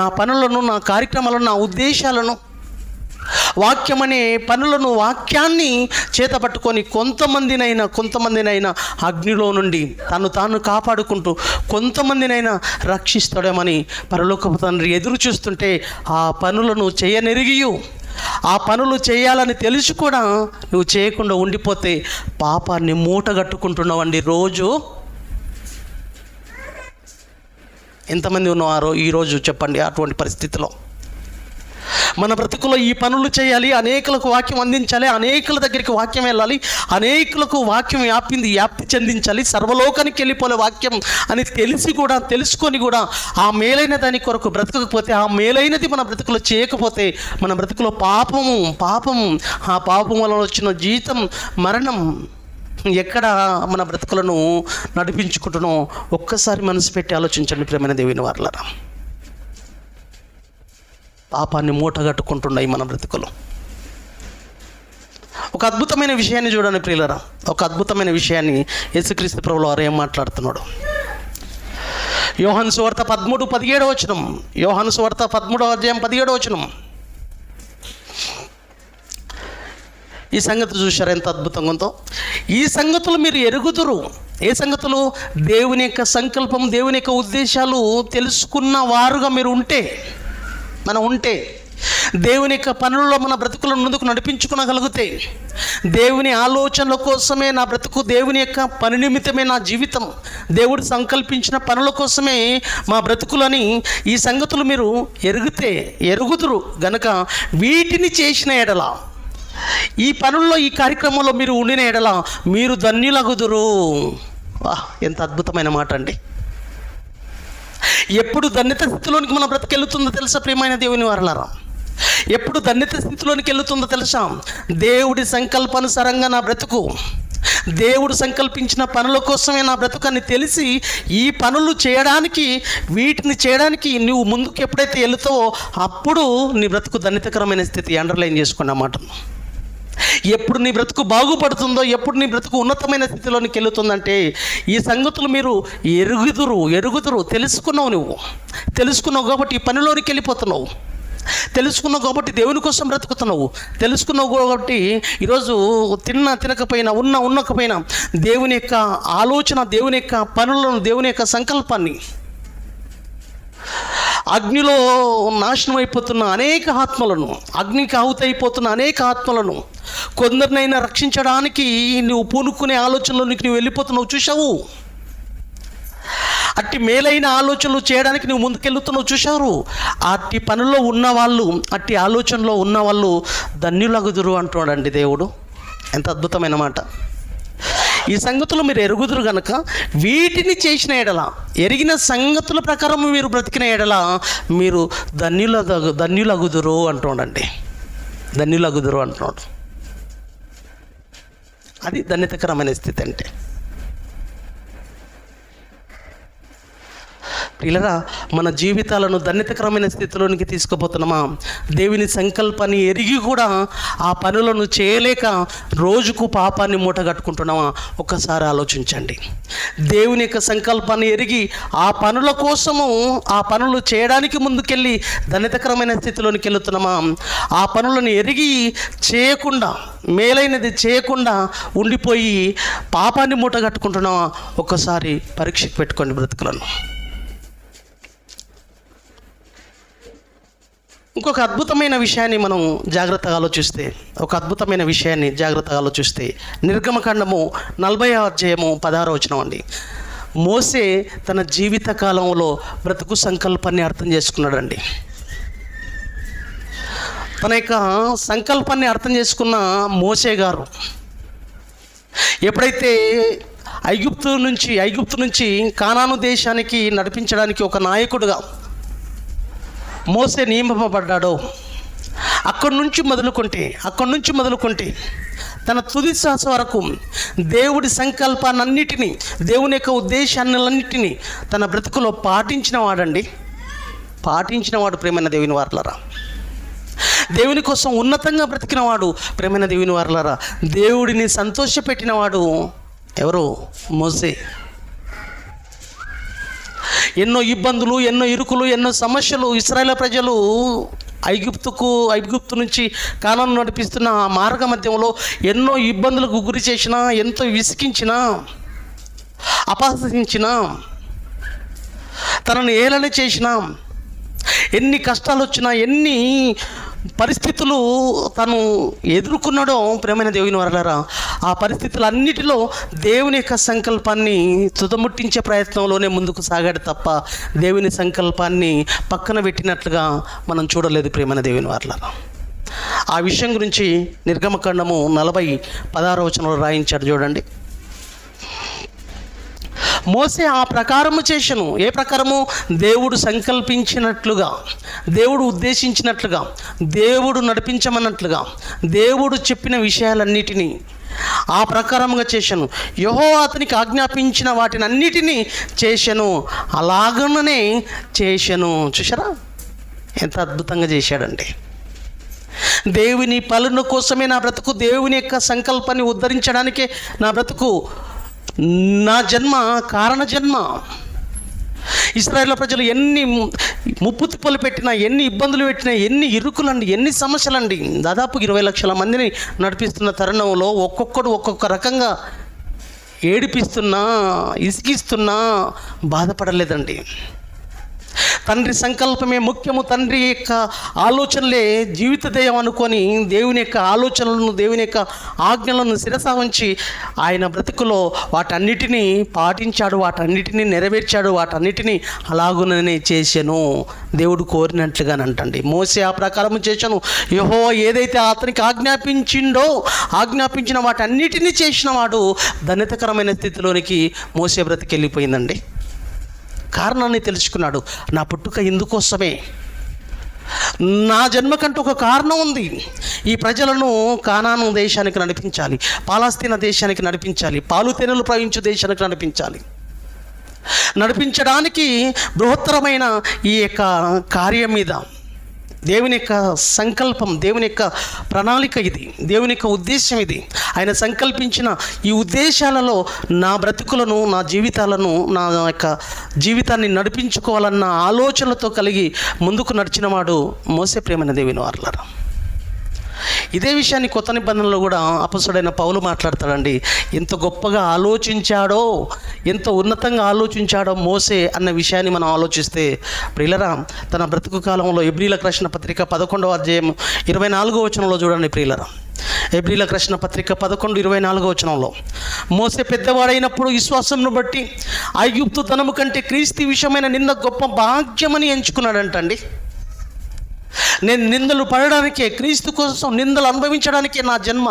నా పనులను, నా కార్యక్రమాలను, నా ఉద్దేశాలను, వాక్యం అనే పనులను, వాక్యాన్ని చేతపట్టుకొని కొంతమందినైనా అగ్నిలో నుండి తాను కాపాడుకుంటూ కొంతమందినైనా రక్షిస్తాడేమని పరలోకపు తండ్రి ఎదురు చూస్తుంటే ఆ పనులను చేయనెరిగియు, ఆ పనులు చేయాలని తెలిసి కూడా నువ్వు చేయకుండా ఉండిపోతే పాపాన్ని మూటగట్టుకుంటున్నావండి. రోజు ఎంతమంది ఉన్నారో ఈరోజు చెప్పండి అటువంటి పరిస్థితిలో. మన బ్రతుకులో ఈ పనులు చేయాలి, అనేకులకు వాక్యం అందించాలి, అనేకుల దగ్గరికి వాక్యం వెళ్ళాలి, అనేకులకు వాక్యం వ్యాప్తి చెందించాలి, సర్వలోకానికి వెళ్ళిపోలే వాక్యం అని తెలుసుకొని కూడా ఆ మేలైన దాని కొరకు బ్రతకకపోతే, ఆ మేలైనది మన బ్రతుకులో చేయకపోతే మన బ్రతుకులో పాపము, ఆ పాపం వల్ల వచ్చిన జీతం మరణం ఎక్కడ మన బ్రతుకులను నడిపించుకుంటున్నాం ఒక్కసారి మనసు పెట్టి ఆలోచించండి ప్రియమైన దేవుని వారలారా. పాపాన్ని మూటగట్టుకుంటున్నాయి మన బ్రతుకులు. ఒక అద్భుతమైన విషయాన్ని చూడండి ప్రియులరా, ఒక అద్భుతమైన విషయాన్ని యేసుక్రీస్తు ప్రభువు వారు ఏం మాట్లాడుతున్నాడు. యోహాను సువార్త 13:17 యోహాను సువార్త 13:17 ఈ సంగతి చూశారు ఎంత అద్భుతంగా ఉందో. ఈ సంగతులు మీరు ఎరుగుదురు. ఏ సంగతులు? దేవుని యొక్క సంకల్పం, దేవుని యొక్క ఉద్దేశాలు తెలుసుకున్న వారుగా మీరు ఉంటే, మనం ఉంటే, దేవుని యొక్క పనులలో మన బ్రతుకులను ముందుకు నడిపించుకోగలిగితే, దేవుని ఆలోచనల కోసమే నా బ్రతుకు, దేవుని యొక్క పని నిమిత్తమే నా జీవితం, దేవుడు సంకల్పించిన పనుల కోసమే మా బ్రతుకులని ఈ సంగతులు మీరు ఎరుగుదురు గనక వీటిని చేసిన ఎడల, ఈ పనుల్లో ఈ కార్యక్రమంలో మీరు ఉండిన ఎడల మీరు ధన్యులగుదురు. వాహ్, ఎంత అద్భుతమైన మాట అండి. ఎప్పుడు ధన్యత స్థితిలోనికి మన బ్రతికెళ్తుందో తెలుసా ప్రియమైన దేవుని వారలారా? ఎప్పుడు ధన్యత స్థితిలోనికి వెళ్తుందో తెలుసా? దేవుడి సంకల్పానుసారంగా నా బ్రతుకు, దేవుడు సంకల్పించిన పనుల కోసమే నా బ్రతుకని తెలిసి ఈ పనులు చేయడానికి, వీటిని చేయడానికి నువ్వు ముందుకు ఎప్పుడైతే వెళుతావో అప్పుడు నీ బ్రతుకు ధన్యతకరమైన స్థితి. అండర్లైన్ చేసుకోండి ఆ మాటను. ఎప్పుడు నీ బ్రతుకు బాగుపడుతుందో, ఎప్పుడు నీ బ్రతుకు ఉన్నతమైన స్థితిలోనికి వెళుతుందంటే ఈ సంగతులు మీరు ఎరుగుదురు. తెలుసుకున్నావు కాబట్టి ఈ పనిలోనికి వెళ్ళిపోతున్నావు. తెలుసుకున్నావు కాబట్టి దేవుని కోసం బ్రతుకుతున్నావు. తెలుసుకున్నావు కాబట్టి ఈరోజు తినకపోయినా ఉండకపోయినా దేవుని యొక్క ఆలోచన, దేవుని యొక్క పనులను, దేవుని యొక్క సంకల్పాన్ని, అగ్నిలో నాశనం అయిపోతున్న అనేక ఆత్మలను, అగ్నికి ఆహుతైపోతున్న అనేక ఆత్మలను కొందరినైనా రక్షించడానికి నువ్వు పూనుకునే ఆలోచనలోనికి నువ్వు వెళ్ళిపోతున్నావు. చూశావు? అట్టి మేలైన ఆలోచనలు చేయడానికి నువ్వు ముందుకెళ్తున్నావు. చూశారు? అట్టి పనుల్లో ఉన్నవాళ్ళు, అట్టి ఆలోచనలో ఉన్నవాళ్ళు ధన్యులగుదురు అంటున్నాడండి దేవుడు. ఎంత అద్భుతమైన మాట. ఈ సంగతులు మీరు ఎరుగుదురు గనక వీటిని చేసిన ఎడల, ఎరిగిన సంగతుల ప్రకారం మీరు బ్రతికిన ఎడల మీరు ధన్యులగుదురు అంటున్నాడండి. ధన్యులగుదురు అంటున్నాడు. అది ధన్యతకరమైన స్థితి అంటే. ప్రియులారా, మన జీవితాలను ధన్యతకరమైన స్థితిలోనికి తీసుకుపోతున్నామా? దేవుని సంకల్పాన్ని ఎరిగి కూడా ఆ పనులను చేయలేక రోజుకు పాపాన్ని మూటగట్టుకుంటున్నామా? ఒక్కసారి ఆలోచించండి. దేవుని యొక్క సంకల్పాన్ని ఎరిగి ఆ పనుల కోసము, ఆ పనులు చేయడానికి ముందుకెళ్ళి ధన్యతకరమైన స్థితిలోనికి వెళుతున్నామా? ఆ పనులను ఎరిగి చేయకుండా, మేలైనది చేయకుండా ఉండిపోయి పాపాన్ని మూటగట్టుకుంటున్నామా? ఒక్కసారి పరీక్షకు పెట్టుకోండి బ్రతుకులను. ఇంకొక అద్భుతమైన విషయాన్ని మనం జాగ్రత్తగా ఆలోచిస్తే, నిర్గమకాండము 40వ అధ్యాయము 16వ వచనం అండి. మోసే తన జీవిత కాలంలో బ్రతుకు సంకల్పాన్ని అర్థం చేసుకున్నాడండి. తన యొక్క సంకల్పాన్ని అర్థం చేసుకున్న మోసే గారు ఎప్పుడైతే ఐగుప్తు నుంచి కానాను దేశానికి నడిపించడానికి ఒక నాయకుడుగా మోసే నియమింపబడ్డాడో, అక్కడి నుంచి మొదలుకుంటే తన తుది శ్వాస వరకు దేవుడి సంకల్పాన్నిటినీ, దేవుని యొక్క ఉద్దేశాలన్నిటినీ తన బ్రతుకులో పాటించినవాడు ప్రేమైన దేవుని వారలారా. దేవుని కోసం ఉన్నతంగా బ్రతికినవాడు ప్రేమైన దేవుని వారలారా. దేవుడిని సంతోషపెట్టినవాడు ఎవరు? మోసే. ఎన్నో ఇబ్బందులు, ఎన్నో ఇరుకులు, ఎన్నో సమస్యలు ఇశ్రాయేలు ప్రజలు ఐగుప్తు నుంచి కానాను నడిపిస్తున్న ఆ మార్గ మధ్యంలో ఎన్నో ఇబ్బందులకు గురి చేసినా, ఎంతో విసిగించినా, అపహసించినా, తనను ఏలన చేసినా, ఎన్ని కష్టాలు వచ్చినా, ఎన్ని పరిస్థితులు తను ఎదుర్కొన్నాడో ప్రేమైన దేవుని వారలారా, ఆ పరిస్థితులన్నిటిలో దేవుని యొక్క సంకల్పాన్ని తుదముట్టించే ప్రయత్నంలోనే ముందుకు సాగాడు తప్ప దేవుని సంకల్పాన్ని పక్కన పెట్టినట్లుగా మనం చూడలేదు ప్రేమైన దేవుని వారలారా. ఆ విషయం గురించి నిర్గమకాండము 40:16వ వచనంలో రాయించాడు చూడండి. మోసే ఆ ప్రకారము చేసెను. ఏ ప్రకారము? దేవుడు సంకల్పించినట్లుగా, దేవుడు ఉద్దేశించినట్లుగా, దేవుడు నడిపించమన్నట్లుగా, దేవుడు చెప్పిన విషయాలన్నిటినీ ఆ ప్రకారముగా చేశాను. యెహోవా అతనికి ఆజ్ఞాపించిన వాటిని అన్నిటినీ చేశాను, అలాగనే చేశాను. చూసారా ఎంత అద్భుతంగా చేశాడండి. దేవుని పాలన కోసమే నా బ్రతుకు, దేవుని యొక్క సంకల్పాన్ని ఉద్ధరించడానికే నా బ్రతుకు, నా జన్మ కారణ జన్మ. ఇశ్రాయేలు ప్రజలు ఎన్ని ముప్పు తిప్పలు పెట్టినా, ఎన్ని ఇబ్బందులు పెట్టినా, ఎన్ని ఇరుకులండి, ఎన్ని సమస్యలండి. దాదాపు 20 లక్షల మందిని నడిపిస్తున్న తరుణంలో ఒక్కొక్కడు ఒక్కొక్క రకంగా ఏడిపిస్తున్నా, ఇసిగిస్తున్నా బాధపడలేదండి. తండ్రి సంకల్పమే ముఖ్యము, తండ్రి యొక్క ఆలోచనలే జీవిత ధ్యేయం అనుకొని దేవుని యొక్క ఆలోచనలను, దేవుని యొక్క ఆజ్ఞలను శిరస ఉంచి ఆయన బ్రతుకులో వాటన్నిటినీ పాటించాడు, వాటన్నిటినీ నెరవేర్చాడు, వాటన్నిటినీ అలాగుననే చేశాను దేవుడు కోరినట్లుగానంటండి. మోసే ఆ ప్రకారం చేశాను. యెహోవా ఏదైతే అతనికి ఆజ్ఞాపించిన వాటన్నిటినీ చేసిన వాడు ధన్యతకరమైన స్థితిలోనికి మోసే బ్రతికెళ్ళిపోయిందండి. కారణాన్ని తెలుసుకున్నాడు. నా పుట్టుక ఇందుకోసమే, నా జన్మకంటూ ఒక కారణం ఉంది. ఈ ప్రజలను కానాను దేశానికి నడిపించాలి, పాలస్తీనా దేశానికి నడిపించాలి, పాలు తేనెలు ప్రవహించు దేశానికి నడిపించడానికి బృహత్తరమైన ఈ యొక్క కార్యం మీద దేవుని యొక్క సంకల్పం, దేవుని యొక్క ప్రణాళిక ఇది, దేవుని యొక్క ఉద్దేశం ఇది. ఆయన సంకల్పించిన ఈ ఉద్దేశాలలో నా బ్రతుకులను, నా జీవితాలను, నా యొక్క జీవితాన్ని నడిపించుకోవాలన్న ఆలోచనలతో కలిగి ముందుకు నడిచిన వాడు మోసే. ప్రేమైన దేవుని వారలారా, ఇదే విషయాన్ని కొత్త నిబంధనలో కూడా అపొస్తలుడైన పౌలు మాట్లాడతాడండి. ఎంత గొప్పగా ఆలోచించాడో, ఎంత ఉన్నతంగా ఆలోచించాడో మోసే అన్న విషయాన్ని మనం ఆలోచిస్తే, ప్రియులరా, తన బ్రతుకు కాలంలో హెబ్రీయులకు రాసిన పత్రిక 11వ అధ్యాయం 24వ వచనంలో చూడండి ప్రియులరా. హెబ్రీయులకు రాసిన పత్రిక 11:24వ వచనంలో, మోసే పెద్దవాడైనప్పుడు విశ్వాసంను బట్టి ఐగుప్తు ధనము కంటే క్రీస్తు విషయమైన నింద గొప్ప భాగ్యమని ఎంచుకున్నాడంటండి. నేను నిందలు పడడానికే, క్రీస్తు కోసం నిందలు అనుభవించడానికే నా జన్మ.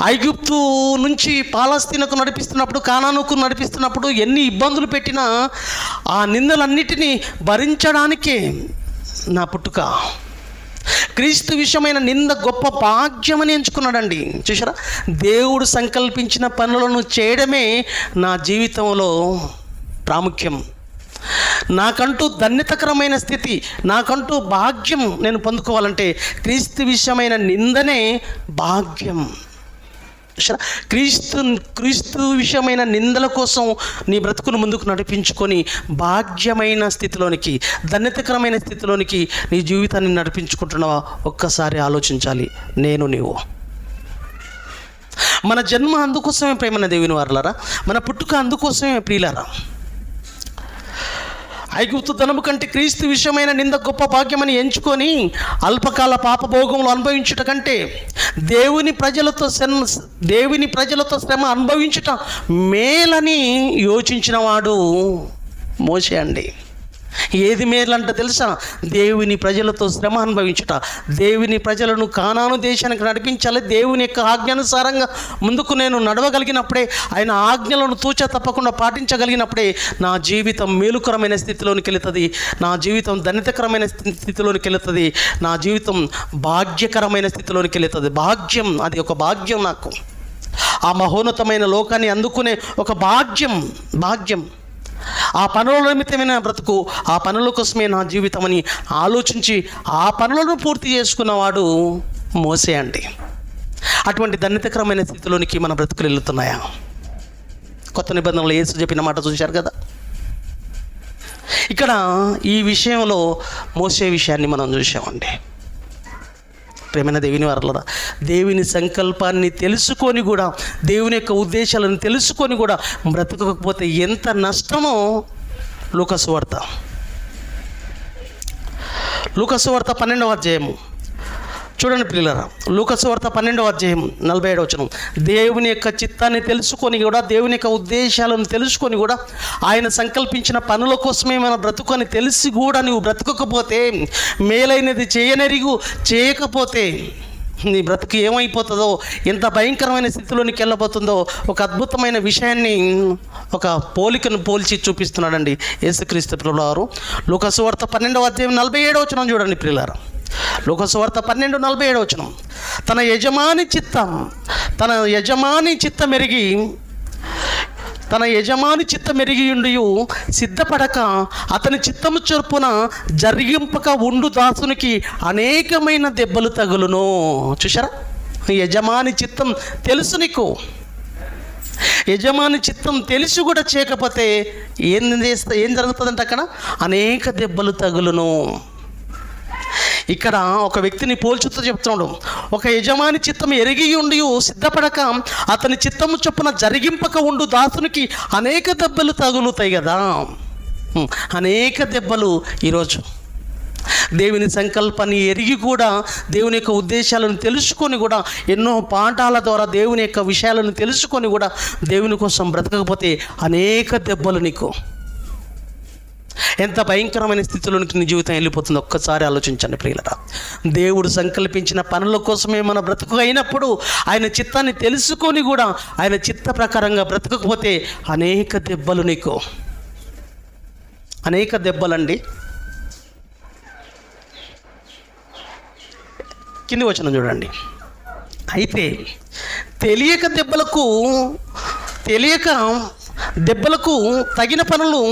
ఐగుప్తు నుంచి పాలస్తీనాకు నడిపిస్తున్నప్పుడు, కానానుకు నడిపిస్తున్నప్పుడు ఎన్ని ఇబ్బందులు పెట్టినా ఆ నిందలన్నిటినీ భరించడానికే నా పుట్టుక. క్రీస్తు విషయమైన నింద గొప్ప భాగ్యమని ఎంచుకున్నాడండి. చూసారా, దేవుడు సంకల్పించిన పనులను చేయడమే నా జీవితంలో ప్రాముఖ్యం. నాకంటూ ధన్యతకరమైన స్థితి, నాకంటూ భాగ్యం నేను పొందుకోవాలంటే క్రీస్తు విషయమైన నిందనే భాగ్యం. క్రీస్తు విషయమైన నిందల కోసం నీ బ్రతుకును ముందుకు నడిపించుకొని భాగ్యమైన స్థితిలోనికి, ధన్యతకరమైన స్థితిలోనికి నీ జీవితాన్ని నడిపించుకుంటున్నావా? ఒక్కసారి ఆలోచించాలి. నీవు మన జన్మ అందుకోసమే ప్రేమైన దేవుని వారలారా, మన పుట్టుక అందుకోసమే ప్రియులారా. ఐగుప్తు ధనము కంటే క్రీస్తు విషయమైన నింద గొప్ప భాగ్యమని ఎంచుకొని అల్పకాల పాపభోగములు అనుభవించుట కంటే దేవుని ప్రజలతో శ్రమ అనుభవించుట మేలని యోచించిన వాడు మోసే అండి. ఏది మేలంట తెలుసా? దేవుని ప్రజలతో శ్రమ అనుభవించుట, దేవుని ప్రజలను కానాను దేశానికి నడిపించాలి. దేవుని యొక్క ఆజ్ఞానుసారంగా ముందుకు నేను నడవగలిగినప్పుడే, ఆయన ఆజ్ఞలను తూచా తప్పకుండా పాటించగలిగినప్పుడే నా జీవితం మేలుకరమైన స్థితిలోనికి వెళుతుంది, నా జీవితం ధన్యతకరమైన స్థితిలోనికి వెళుతుంది, నా జీవితం భాగ్యకరమైన స్థితిలోనికి వెళుతుంది. భాగ్యం, అది ఒక భాగ్యం నాకు. ఆ మహోన్నతమైన లోకాన్ని అందుకునే ఒక భాగ్యం. ఆ పనుల నిమిత్తమైన బ్రతుకు, ఆ పనుల కోసమే నా జీవితం అని ఆలోచించి ఆ పనులను పూర్తి చేసుకున్నవాడు మోసే అండి. అటువంటి ధన్యతకరమైన స్థితిలోనికి మన బ్రతుకులు వెళ్తున్నాయా? కొత్త నిబంధనలు యేసు చెప్పిన మాట చూశారు కదా. ఇక్కడ ఈ విషయంలో మోసే విషయాన్ని మనం చూసామండి. ప్రేమైన దేవుని వారలారా, దేవుని సంకల్పాన్ని తెలుసుకొని కూడా, దేవుని యొక్క ఉద్దేశాలను తెలుసుకొని కూడా బ్రతకకపోతే ఎంత నష్టమో లూకాసు వార్త 12వ అధ్యాయము చూడండి ప్రియులారా. లూకాసు వార్త 12వ అధ్యాయం 47వ వచనం, దేవుని యొక్క చిత్తాన్ని తెలుసుకొని కూడా, దేవుని యొక్క ఉద్దేశాలను తెలుసుకొని కూడా, ఆయన సంకల్పించిన పనుల కోసమే మన బ్రతుకుని తెలిసి కూడా నువ్వు బ్రతకకపోతే, మేలైనది చేయకపోతే నీ బ్రతుకు ఏమైపోతుందో, ఎంత భయంకరమైన స్థితిలోనికి వెళ్ళబోతుందో ఒక అద్భుతమైన విషయాన్ని, ఒక పోలికను పోల్చి చూపిస్తున్నాడండి యేసుక్రీస్తు ప్రభువారు. లూకాసు వార్త 12వ అధ్యాయం 47వ వచనం చూడండి ప్రియులారా. లూకాసు వార్త 12:47 వచనం, తన యజమాని చిత్తం ఎరిగి తన యజమాని చిత్తం ఎరిగియుండి సిద్ధపడక అతని చిత్తము చొప్పున జరిగింపక ఉండు దాసునికి అనేకమైన దెబ్బలు తగులును. చూసారా, యజమాని చిత్తం తెలుసు నీకు, యజమాని చిత్తం తెలిసి కూడా చేయకపోతే ఏం జరుగుతుందంటే అక్కడ అనేక దెబ్బలు తగులును. ఇక్కడ ఒక వ్యక్తిని పోల్చుతూ చెప్తున్నాడు, ఒక యజమాని చిత్తం ఎరిగి ఉండి సిద్ధపడక అతని చిత్తము చొప్పున జరిగింపక ఉండు దాసునికి అనేక దెబ్బలు తగులుతాయి కదా. అనేక దెబ్బలు. ఈరోజు దేవుని సంకల్పాన్ని ఎరిగి కూడా దేవుని యొక్క ఉద్దేశాలను తెలుసుకొని కూడా ఎన్నో పాఠాల ద్వారా దేవుని యొక్క విషయాలను తెలుసుకొని కూడా దేవుని కోసం బ్రతకకపోతే అనేక దెబ్బలు నీకు. ఎంత భయంకరమైన స్థితిలోనికి నీ జీవితం వెళ్ళిపోతుందో ఒక్కసారి ఆలోచించండి ప్రియులరా. దేవుడు సంకల్పించిన పనుల కోసమే మన బ్రతుకు అయినప్పుడు ఆయన చిత్తాన్ని తెలుసుకొని కూడా ఆయన చిత్త ప్రకారంగా బ్రతకకపోతే అనేక దెబ్బలు నీకు, అనేక దెబ్బలండి. కింది వచనం చూడండి. అయితే తెలియక దెబ్బలకు తగిన పనులు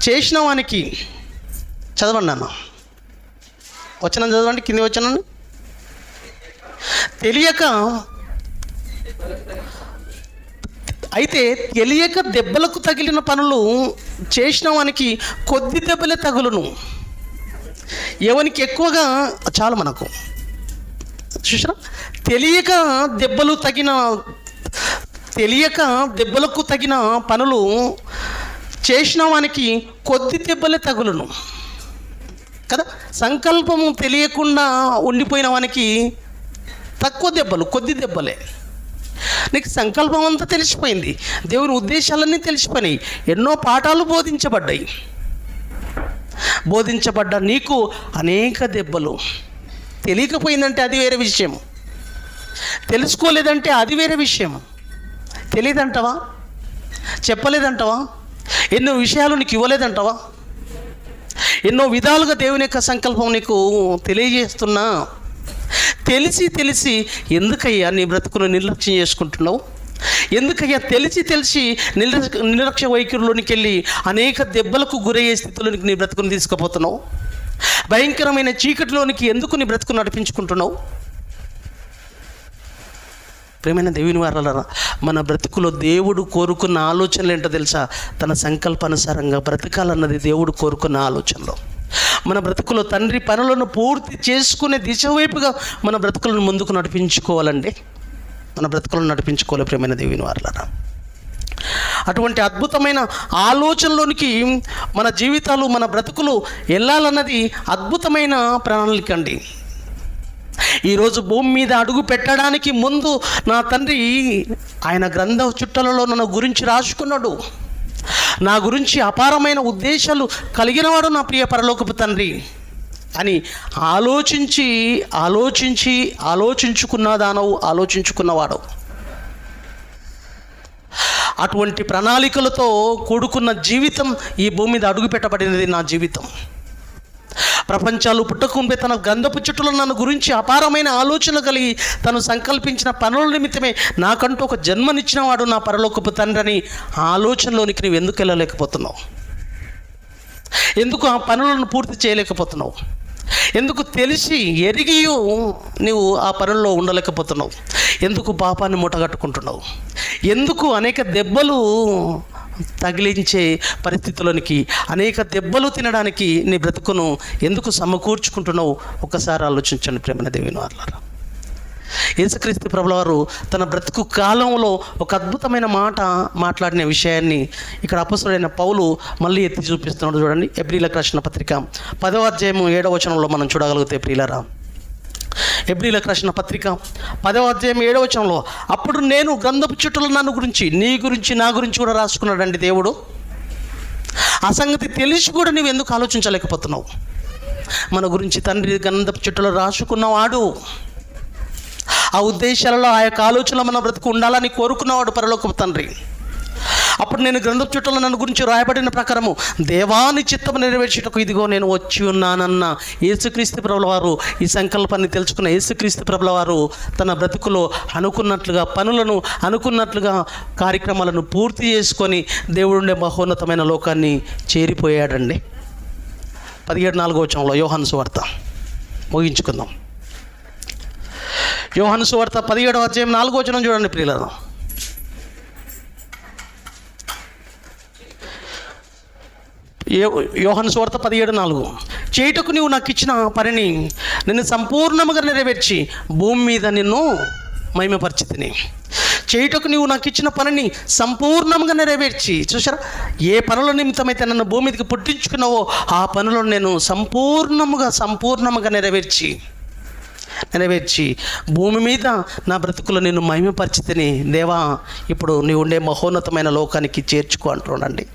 చేసిన వానికి, చదవండి అన్న వచనం చదవండి, కింది వచనం. తెలియక దెబ్బలకు తగిలిన పనులు చేసిన వానికి కొద్ది దెబ్బలే తగులును. ఎవనికి ఎక్కువగా చాలు మనకు. చూసారా, తెలియక దెబ్బలకు తగిన పనులు చేసిన వానికి కొద్ది దెబ్బలే తగులును కదా. సంకల్పము తెలియకుండా ఉండిపోయిన వానికి తక్కువ దెబ్బలు, కొద్ది దెబ్బలే. నీకు సంకల్పం అంతా తెలిసిపోయింది, దేవుని ఉద్దేశాలన్నీ తెలిసిపోయినాయి, ఎన్నో పాఠాలు బోధించబడ్డ నీకు అనేక దెబ్బలు. తెలియకపోయిందంటే అది వేరే విషయం, తెలుసుకోలేదంటే అది వేరే విషయం. తెలియదంటావా, చెప్పలేదంటావా, ఎన్నో విషయాలు నీకు ఇవ్వలేదంటావా, ఎన్నో విధాలుగా దేవుని యొక్క సంకల్పం నీకు తెలియజేస్తున్నా తెలిసి ఎందుకయ్యా నీ బ్రతుకును నిర్లక్ష్యం చేసుకుంటున్నావు? ఎందుకయ్యా తెలిసి నిర్లక్ష్య వైఖరిలోనికి వెళ్ళి అనేక దెబ్బలకు గురయ్యే స్థితిలోనికి నీ బ్రతుకును తీసుకుపోతున్నావు? భయంకరమైన చీకటిలోనికి ఎందుకు నీ బ్రతుకు నడిపించుకుంటున్నావు? ప్రియమైన దేవుని వారలారా, మన బ్రతుకులో దేవుడు కోరుకున్న ఆలోచనలు ఏంటో తెలుసా? తన సంకల్పానుసారంగా బ్రతకాలన్నది దేవుడు కోరుకున్న ఆలోచనలో. మన బ్రతుకులో తండ్రి పనులను పూర్తి చేసుకునే దిశ వైపుగా మన బ్రతుకులను ముందుకు నడిపించుకోవాలండి. మన బ్రతుకులను నడిపించుకోవాలి ప్రియమైన దేవుని వారలారా. అటువంటి అద్భుతమైన ఆలోచనలోనికి మన జీవితాలు, మన బ్రతుకులు వెళ్ళాలన్నది అద్భుతమైన ప్రణాళిక అండి. ఈరోజు భూమి మీద అడుగు పెట్టడానికి ముందు నా తండ్రి ఆయన గ్రంథ చుట్టలలో నన్ను గురించి రాసుకున్నాడు. నా గురించి అపారమైన ఉద్దేశాలు కలిగినవాడు నా ప్రియ పరలోకపు తండ్రి అని ఆలోచించుకున్నవాడు. అటువంటి ప్రణాళికలతో కూడుకున్న జీవితం ఈ భూమి మీద అడుగు పెట్టబడినది నా జీవితం. ప్రపంచాలు పుట్టకుంపే తన గంధపు చుట్టలో నన్ను గురించి అపారమైన ఆలోచన కలిగి తను సంకల్పించిన పనుల నిమిత్తమే నాకంటూ ఒక జన్మనిచ్చిన వాడు నా పరలోకపు తండ్రి అని ఆలోచనలోనికి నువ్వు ఎందుకు వెళ్ళలేకపోతున్నావు? ఎందుకు ఆ పనులను పూర్తి చేయలేకపోతున్నావు? ఎందుకు తెలిసి ఎరిగియో నువ్వు ఆ పనుల్లో ఉండలేకపోతున్నావు? ఎందుకు పాపాన్ని మూటగట్టుకుంటున్నావు? ఎందుకు అనేక దెబ్బలు తగిలించే పరిస్థితుల్లోనికి, అనేక దెబ్బలు తినడానికి నీ బ్రతుకును ఎందుకు సమకూర్చుకుంటున్నావు? ఒక్కసారి ఆలోచించండి ప్రేమైన దేవుని వారలారా. యేసుక్రీస్తు ప్రభుల వారు తన బ్రతుకు కాలంలో ఒక అద్భుతమైన మాట మాట్లాడిన విషయాన్ని ఇక్కడ అపొస్తలుడైన పౌలు మళ్ళీ ఎత్తి చూపిస్తున్నాడు. చూడండి, ఎబ్రీలకు రాసిన పత్రిక 10వ అధ్యాయం 7వ వచనంలో మనం చూడగలిగితే ప్రియులారా, ఎబ్రీలకు రాసిన పత్రిక 10వ అధ్యాయం 7వ వచనంలో, అప్పుడు నేను గ్రంథపు చుట్టలో నన్ను గురించి, నీ గురించి, నా గురించి కూడా రాసుకున్నాడండి దేవుడు. ఆ సంగతి తెలిసి కూడా నువ్వు ఎందుకు ఆలోచించలేకపోతున్నావు? మన గురించి తండ్రి గ్రంథపు చుట్టలో రాసుకున్నవాడు. ఆ ఉద్దేశాలలో, ఆ యొక్క ఆలోచనలో మన బ్రతుకు ఉండాలని కోరుకున్నవాడు పరలోకపు తండ్రి. అప్పుడు నేను గ్రంథపు చుట్టలో నన్ను గురించి రాయబడిన ప్రకారము దేవాని చిత్తము నెరవేర్చుటకు ఇదిగో నేను వచ్చి ఉన్నానన్న యేసుక్రీస్తు ప్రభుల వారు, ఈ సంకల్పాన్ని తెలుసుకున్న యేసుక్రీస్తు ప్రభుల వారు తన బ్రతుకులో అనుకున్నట్లుగా పనులను, అనుకున్నట్లుగా కార్యక్రమాలను పూర్తి చేసుకొని దేవుడుండే మహోన్నతమైన లోకాన్ని చేరిపోయాడండి. 17:4 వచనంలో యోహాను సువార్త ముగించుకుందాం. యోహాను సువార్త 17వ అధ్యాయం 4వ వచనం చూడండి ప్రియులారా. యోహాను సువార్త 17:4. చేయుటకు నీవు నాకు ఇచ్చిన పనిని నిన్ను సంపూర్ణముగా నెరవేర్చి భూమి మీద నిన్ను మహిమపరిచితిని. చేయుటకు నీవు నాకు ఇచ్చిన పనిని సంపూర్ణంగా నెరవేర్చి, చూసారా, ఏ పనుల నిమిత్తమైతే నన్ను భూమి మీదకి పుట్టించుకున్నావో ఆ పనులను నేను సంపూర్ణముగా నెరవేర్చి భూమి మీద నా బ్రతుకులో నేను మహిమపరిచితిని. దేవా, ఇప్పుడు నీవు ఉండే మహోన్నతమైన లోకానికి చేర్చుకో అంటున్నానండి.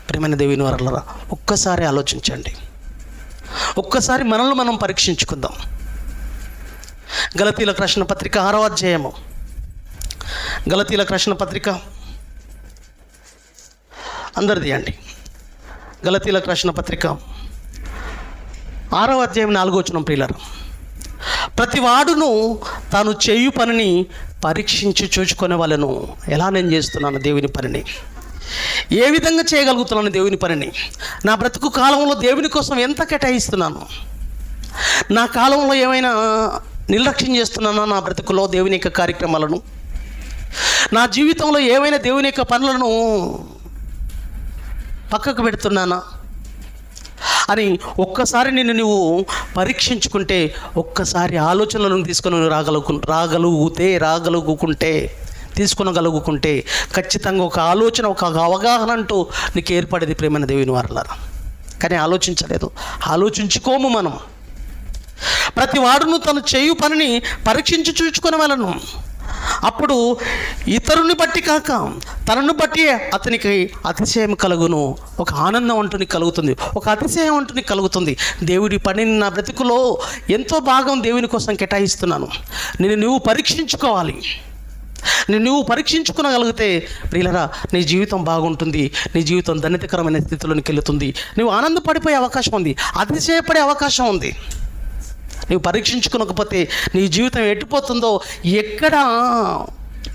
ప్రియమైన దేవుని వారలారా, ఒక్కసారి ఆలోచించండి, ఒక్కసారి మనల్ని మనం పరీక్షించుకుందాం. గలతీయులకు రాసిన పత్రిక 6వ అధ్యాయము, గలతీయులకు రాసిన పత్రిక అందరిది అండి. గలతీయులకు రాసిన పత్రిక 6వ అధ్యాయం 4వ వచనం ప్రియులారా. ప్రతి వాడును తాను చేయు పనిని పరీక్షించి చూచుకునే వాళ్ళను. ఎలా నేను చేస్తున్నాను దేవుని పనిని, ఏ విధంగా చేయగలుగుతున్నాను దేవుని పనిని, నా బ్రతుకు కాలంలో దేవుని కోసం ఎంత కేటాయిస్తున్నాను, నా కాలంలో ఏమైనా నిర్లక్ష్యం చేస్తున్నానా, నా బ్రతుకులో దేవుని యొక్క కార్యక్రమాలను, నా జీవితంలో ఏమైనా దేవుని యొక్క పనులను పక్కకు పెడుతున్నానా అని ఒక్కసారి నిన్ను నువ్వు పరీక్షించుకుంటే, ఒక్కసారి ఆలోచనలను తీసుకొని తీసుకొనగలుగుకుంటే ఖచ్చితంగా ఒక ఆలోచన, ఒక అవగాహన అంటూ నీకు ఏర్పడేది ప్రేమైన దేవుని వారలారా. కానీ ఆలోచించలేదు, ఆలోచించుకోము మనం. ప్రతి వాడును తను చేయు పనిని పరీక్షించి చూచుకునే వాళ్ళను. అప్పుడు ఇతరుని బట్టి కాక తనను బట్టి అతనికి అతిశయం కలుగును. ఒక ఆనందం అంటూ నీకు కలుగుతుంది, ఒక అతిశయం అంటూ నీకు కలుగుతుంది. దేవుడి పనిని నా బ్రతుకులో ఎంతో భాగం దేవుని కోసం కేటాయిస్తున్నాను. నువ్వు పరీక్షించుకోవాలి. నువ్వు పరీక్షించుకోగలిగితే ప్రియులరా, నీ జీవితం బాగుంటుంది, నీ జీవితం ధన్యతకరమైన స్థితిలోనికి వెళుతుంది. నువ్వు ఆనందపడిపోయే అవకాశం ఉంది, అతిశయపడే అవకాశం ఉంది. నువ్వు పరీక్షించుకోకపోతే నీ జీవితం ఎట్టిపోతుందో, ఎక్కడ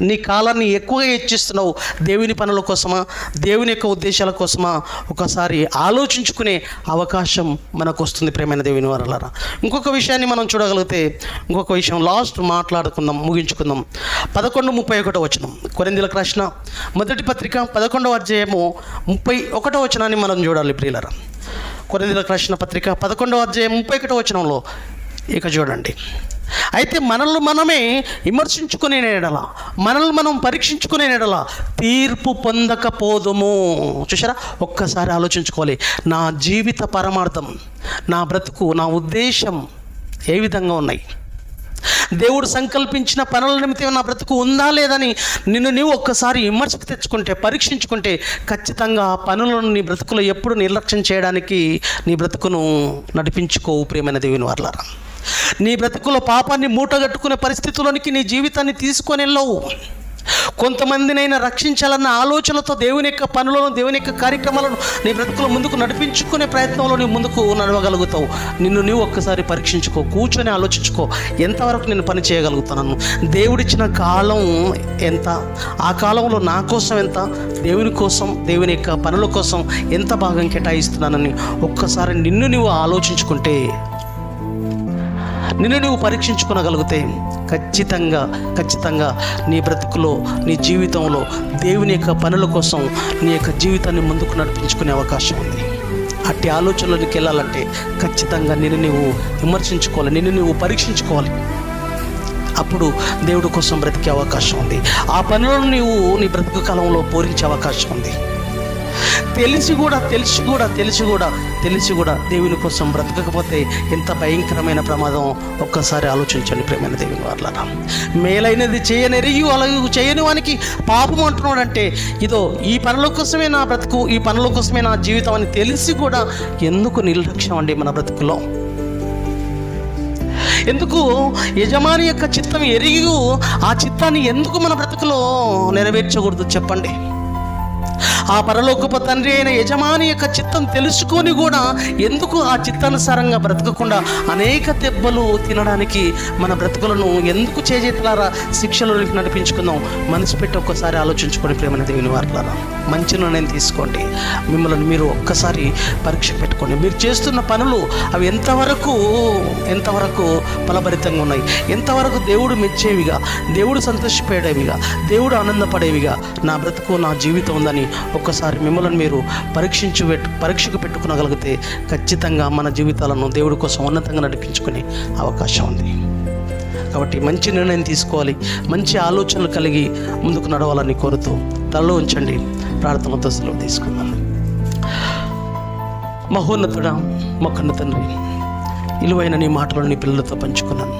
నీ కాలాన్ని ఎక్కువగా హెచ్చిస్తున్నావు, దేవుని పనుల కోసమా, దేవుని యొక్క ఉద్దేశాల కోసమా, ఒకసారి ఆలోచించుకునే అవకాశం మనకు వస్తుంది ప్రేమైన దేవుని వారలారా. ఇంకొక విషయాన్ని మనం చూడగలిగితే, ఇంకొక విషయం లాస్ట్ మాట్లాడుకుందాం, ముగించుకుందాం. 11:31 వచనం, కొరింథీయులకు రాసిన మొదటి పత్రిక 11వ అధ్యాయము 31వ వచనాన్ని మనం చూడాలి ప్రియులారా. కొరింథీయులకు రాసిన పత్రిక 11వ అధ్యాయం 31వ వచనంలో ఇక చూడండి. అయితే మనల్ని మనమే విమర్శించుకునే ఎడల, మనల్ని మనం పరీక్షించుకునే ఎడల తీర్పు పొందకపోదుము. చూసారా, ఒక్కసారి ఆలోచించుకోవాలి. నా జీవిత పరమార్థం, నా బ్రతుకు, నా ఉద్దేశం ఏ విధంగా ఉన్నాయి, దేవుడు సంకల్పించిన పనుల నిమిత్తం నా బ్రతుకు ఉందా లేదని నీవు ఒక్కసారి విమర్శకు తెచ్చుకుంటే, పరీక్షించుకుంటే ఖచ్చితంగా ఆ పనులను నీ బ్రతుకులో ఎప్పుడు నిర్లక్ష్యం చేయడానికి నీ బ్రతుకును నడిపించుకోవు ప్రియమైన దేవుని వారలారా. నీ బ్రతుకులో పాపాన్ని మూటగట్టుకునే పరిస్థితుల్లోనికి నీ జీవితాన్ని తీసుకొని వెళ్ళవు. కొంతమందినైనా రక్షించాలన్న ఆలోచనతో దేవుని యొక్క పనులను, దేవుని యొక్క కార్యక్రమాలను నీ బ్రతుకులో ముందుకు నడిపించుకునే ప్రయత్నంలో నీవు ముందుకు నడవగలుగుతావు. నువ్వు ఒక్కసారి పరీక్షించుకో, కూర్చొని ఆలోచించుకో, ఎంతవరకు నేను పని చేయగలుగుతున్నాను, దేవుడిచ్చిన కాలం ఎంత, ఆ కాలంలో నా కోసం ఎంత, దేవుని కోసం, దేవుని యొక్క పనుల కోసం ఎంత భాగం కేటాయిస్తున్నానని ఒక్కసారి నువ్వు ఆలోచించుకుంటే, నువ్వు పరీక్షించుకోగలిగితే ఖచ్చితంగా నీ బ్రతుకులో, నీ జీవితంలో దేవుని యొక్క పనుల కోసం నీ యొక్క జీవితాన్ని ముందుకు నడిపించుకునే అవకాశం ఉంది. అట్టి ఆలోచనలోకి వెళ్ళాలంటే ఖచ్చితంగా నువ్వు విమర్శించుకోవాలి, నువ్వు పరీక్షించుకోవాలి. అప్పుడు దేవుడి కోసం బ్రతికే అవకాశం ఉంది. ఆ పనులను నీ బ్రతుకు కాలంలో పూరించే అవకాశం ఉంది. తెలిసి కూడా దేవుని కోసం బ్రతకకపోతే ఎంత భయంకరమైన ప్రమాదం ఒక్కసారి ఆలోచించండి ప్రేమైన దేవుని వారలారా. మేలైనది చేయనెరిగి అలాగే చేయని వానికి పాపం అంటున్నాడంటే, ఇదో ఈ పనుల కోసమే నా బ్రతుకు, ఈ పనుల కోసమే నా జీవితం అని తెలిసి కూడా ఎందుకు నిర్లక్ష్యం అండి మన బ్రతుకులో? ఎందుకు యజమాని యొక్క చిత్తం ఎరిగి ఆ చిత్తాన్ని ఎందుకు మన బ్రతుకులో నెరవేర్చకూడదు చెప్పండి? ఆ పరలోకపు తండ్రి అయిన యజమాని యొక్క చిత్తం తెలుసుకొని కూడా ఎందుకు ఆ చిత్తానుసారంగా బ్రతకకుండా అనేక దెబ్బలు తినడానికి మన బ్రతుకులను ఎందుకు చేజేతులారా శిక్షలోకి నడిపించుకుందాం? మనసు పెట్టి ఒక్కసారి ఆలోచించుకొని ప్రేమని దేవుని వారులారా, మంచి నిర్ణయం తీసుకోండి. మిమ్మల్ని మీరు ఒక్కసారి పరీక్ష పెట్టుకోండి. మీరు చేస్తున్న పనులు అవి ఎంతవరకు ఫలభరితంగా ఉన్నాయి, ఎంతవరకు దేవుడు మెచ్చేవిగా, దేవుడు సంతోషపడేవిగా, దేవుడు ఆనందపడేవిగా నా బ్రతుకు నా జీవితం ఉందని ఒక్కసారి మిమ్మల్ని మీరు పరీక్షకు పెట్టుకోగలిగితే ఖచ్చితంగా మన జీవితాలను దేవుడి కోసం ఉన్నతంగా నడిపించుకునే అవకాశం ఉంది. కాబట్టి మంచి నిర్ణయం తీసుకోవాలి, మంచి ఆలోచనలు కలిగి ముందుకు నడవాలని కోరుతూ తలలో ఉంచండి. ప్రార్థనతో సెలవు తీసుకుందాం. మహోన్నతుడా, మా కన్న తండ్రి, విలువైన నీ మాటలను నీ పిల్లలతో పంచుకున్నాను.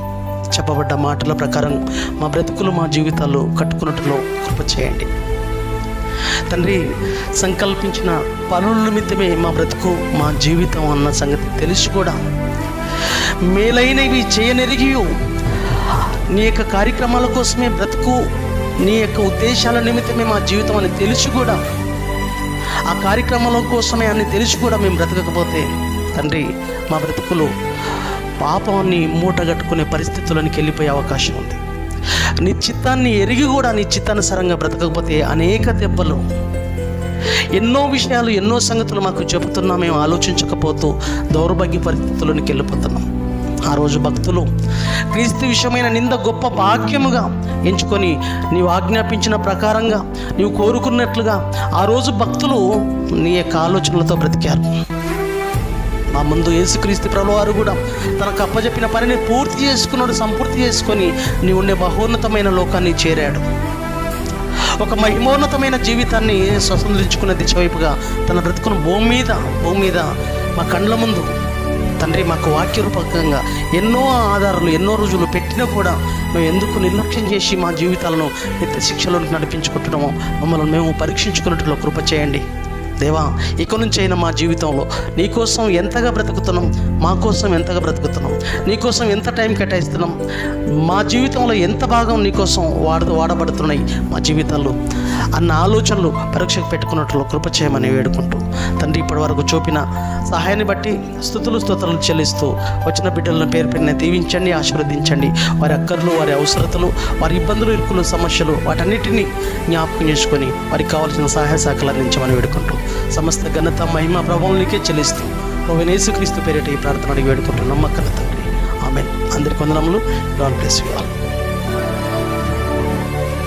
చెప్పబడ్డ మాటల ప్రకారం మా బ్రతుకులు మా జీవితాలు కట్టుకున్నట్టులో కృప చేయండి తండ్రి. సంకల్పించిన పనుల నిమిత్తమే మా బ్రతుకు మా జీవితం అన్న సంగతి తెలిసి కూడా మేలైనవి చేయనెరిగి నీ యొక్క కార్యక్రమాల కోసమే బ్రతుకు, నీ యొక్క ఉద్దేశాల నిమిత్తమే మా జీవితం అని తెలిసి కూడా, ఆ కార్యక్రమాల కోసమే అని తెలిసి కూడా మేము బ్రతకకపోతే తండ్రి, మా బ్రతుకులు పాపాన్ని మూటగట్టుకునే పరిస్థితుల్లోకి వెళ్ళిపోయే అవకాశం ఉంది. నీ చిత్తాన్ని ఎరిగి కూడా నీ చిత్తానుసారంగా బ్రతకకపోతే అనేక దెబ్బలు, ఎన్నో విషయాలు, ఎన్నో సంగతులు మాకు చెబుతున్నా మేము ఆలోచించకపోతూ దౌర్భాగ్య పరిస్థితుల్లోకి వెళ్ళిపోతున్నాం. ఆ రోజు భక్తులు క్రీస్తు విషయమైన నింద గొప్ప భాగ్యముగా ఎంచుకొని నీవు ఆజ్ఞాపించిన ప్రకారంగా నీవు కోరుకున్నట్లుగా ఆ రోజు భక్తులు నీ యొక్క ఆలోచనలతో బ్రతికారు. మా ముందు యేసుక్రీస్తు ప్రభువారు కూడా తనకు అప్పచెప్పిన పనిని పూర్తి చేసుకున్నాడు, సంపూర్తి చేసుకొని నీ ఉండే మహోన్నతమైన లోకాన్ని చేరాడు. ఒక మహిమోన్నతమైన జీవితాన్ని స్వతంత్రించుకునే దిశవైపుగా తన బ్రతుకును భూమి మీద మా కండ్ల ముందు తండ్రి మాకు వాక్యరూపకంగా ఎన్నో ఆధారాలు, ఎన్నో రోజులు పెట్టినా కూడా మేము ఎందుకు నిర్లక్ష్యం చేసి మా జీవితాలను నిత్య శిక్షలోకి నడిపించుకుంటున్నామో మమ్మల్ని మేము పరీక్షించుకున్నట్లు కృప చేయండి దేవా. ఇక నుంచి అయినా మా జీవితంలో నీకోసం ఎంతగా బ్రతుకుతున్నాం, మా కోసం ఎంతగా బ్రతుకుతున్నాం, నీకోసం ఎంత టైం కేటాయిస్తున్నాం, మా జీవితంలో ఎంత భాగం నీకోసం వాడబడుతున్నాయి మా జీవితాల్లో అన్న ఆలోచనలు పరీక్షకు పెట్టుకున్నట్లు కృప చేయమని వేడుకుంటూ తండ్రి, ఇప్పటి వరకు చూపిన సహాయాన్ని బట్టి స్తోత్రాలు చెల్లిస్తూ వచ్చిన బిడ్డలను పేరు పెట్టిన దీవించండి, ఆశీర్వదించండి. వారి అక్కర్లు, వారి అవసరతలు, వారి ఇబ్బందులు, ఇరుకులు, సమస్యలు వాటన్నిటినీ జ్ఞాపకం చేసుకొని వారికి కావాల్సిన సహాయ సహకారాలు అందించమని వేడుకుంటూ సమస్త ఘనత, మహిమ, ప్రభావం నీకే చెల్లిస్తూ ప్రభువైన యేసుక్రీస్తు పేరిట ఈ ప్రార్థన అడిగి వేడుకుంటున్నాం మా కన్న తండ్రి. ఆమేన్. అందరికీ వందనములు. God bless you all.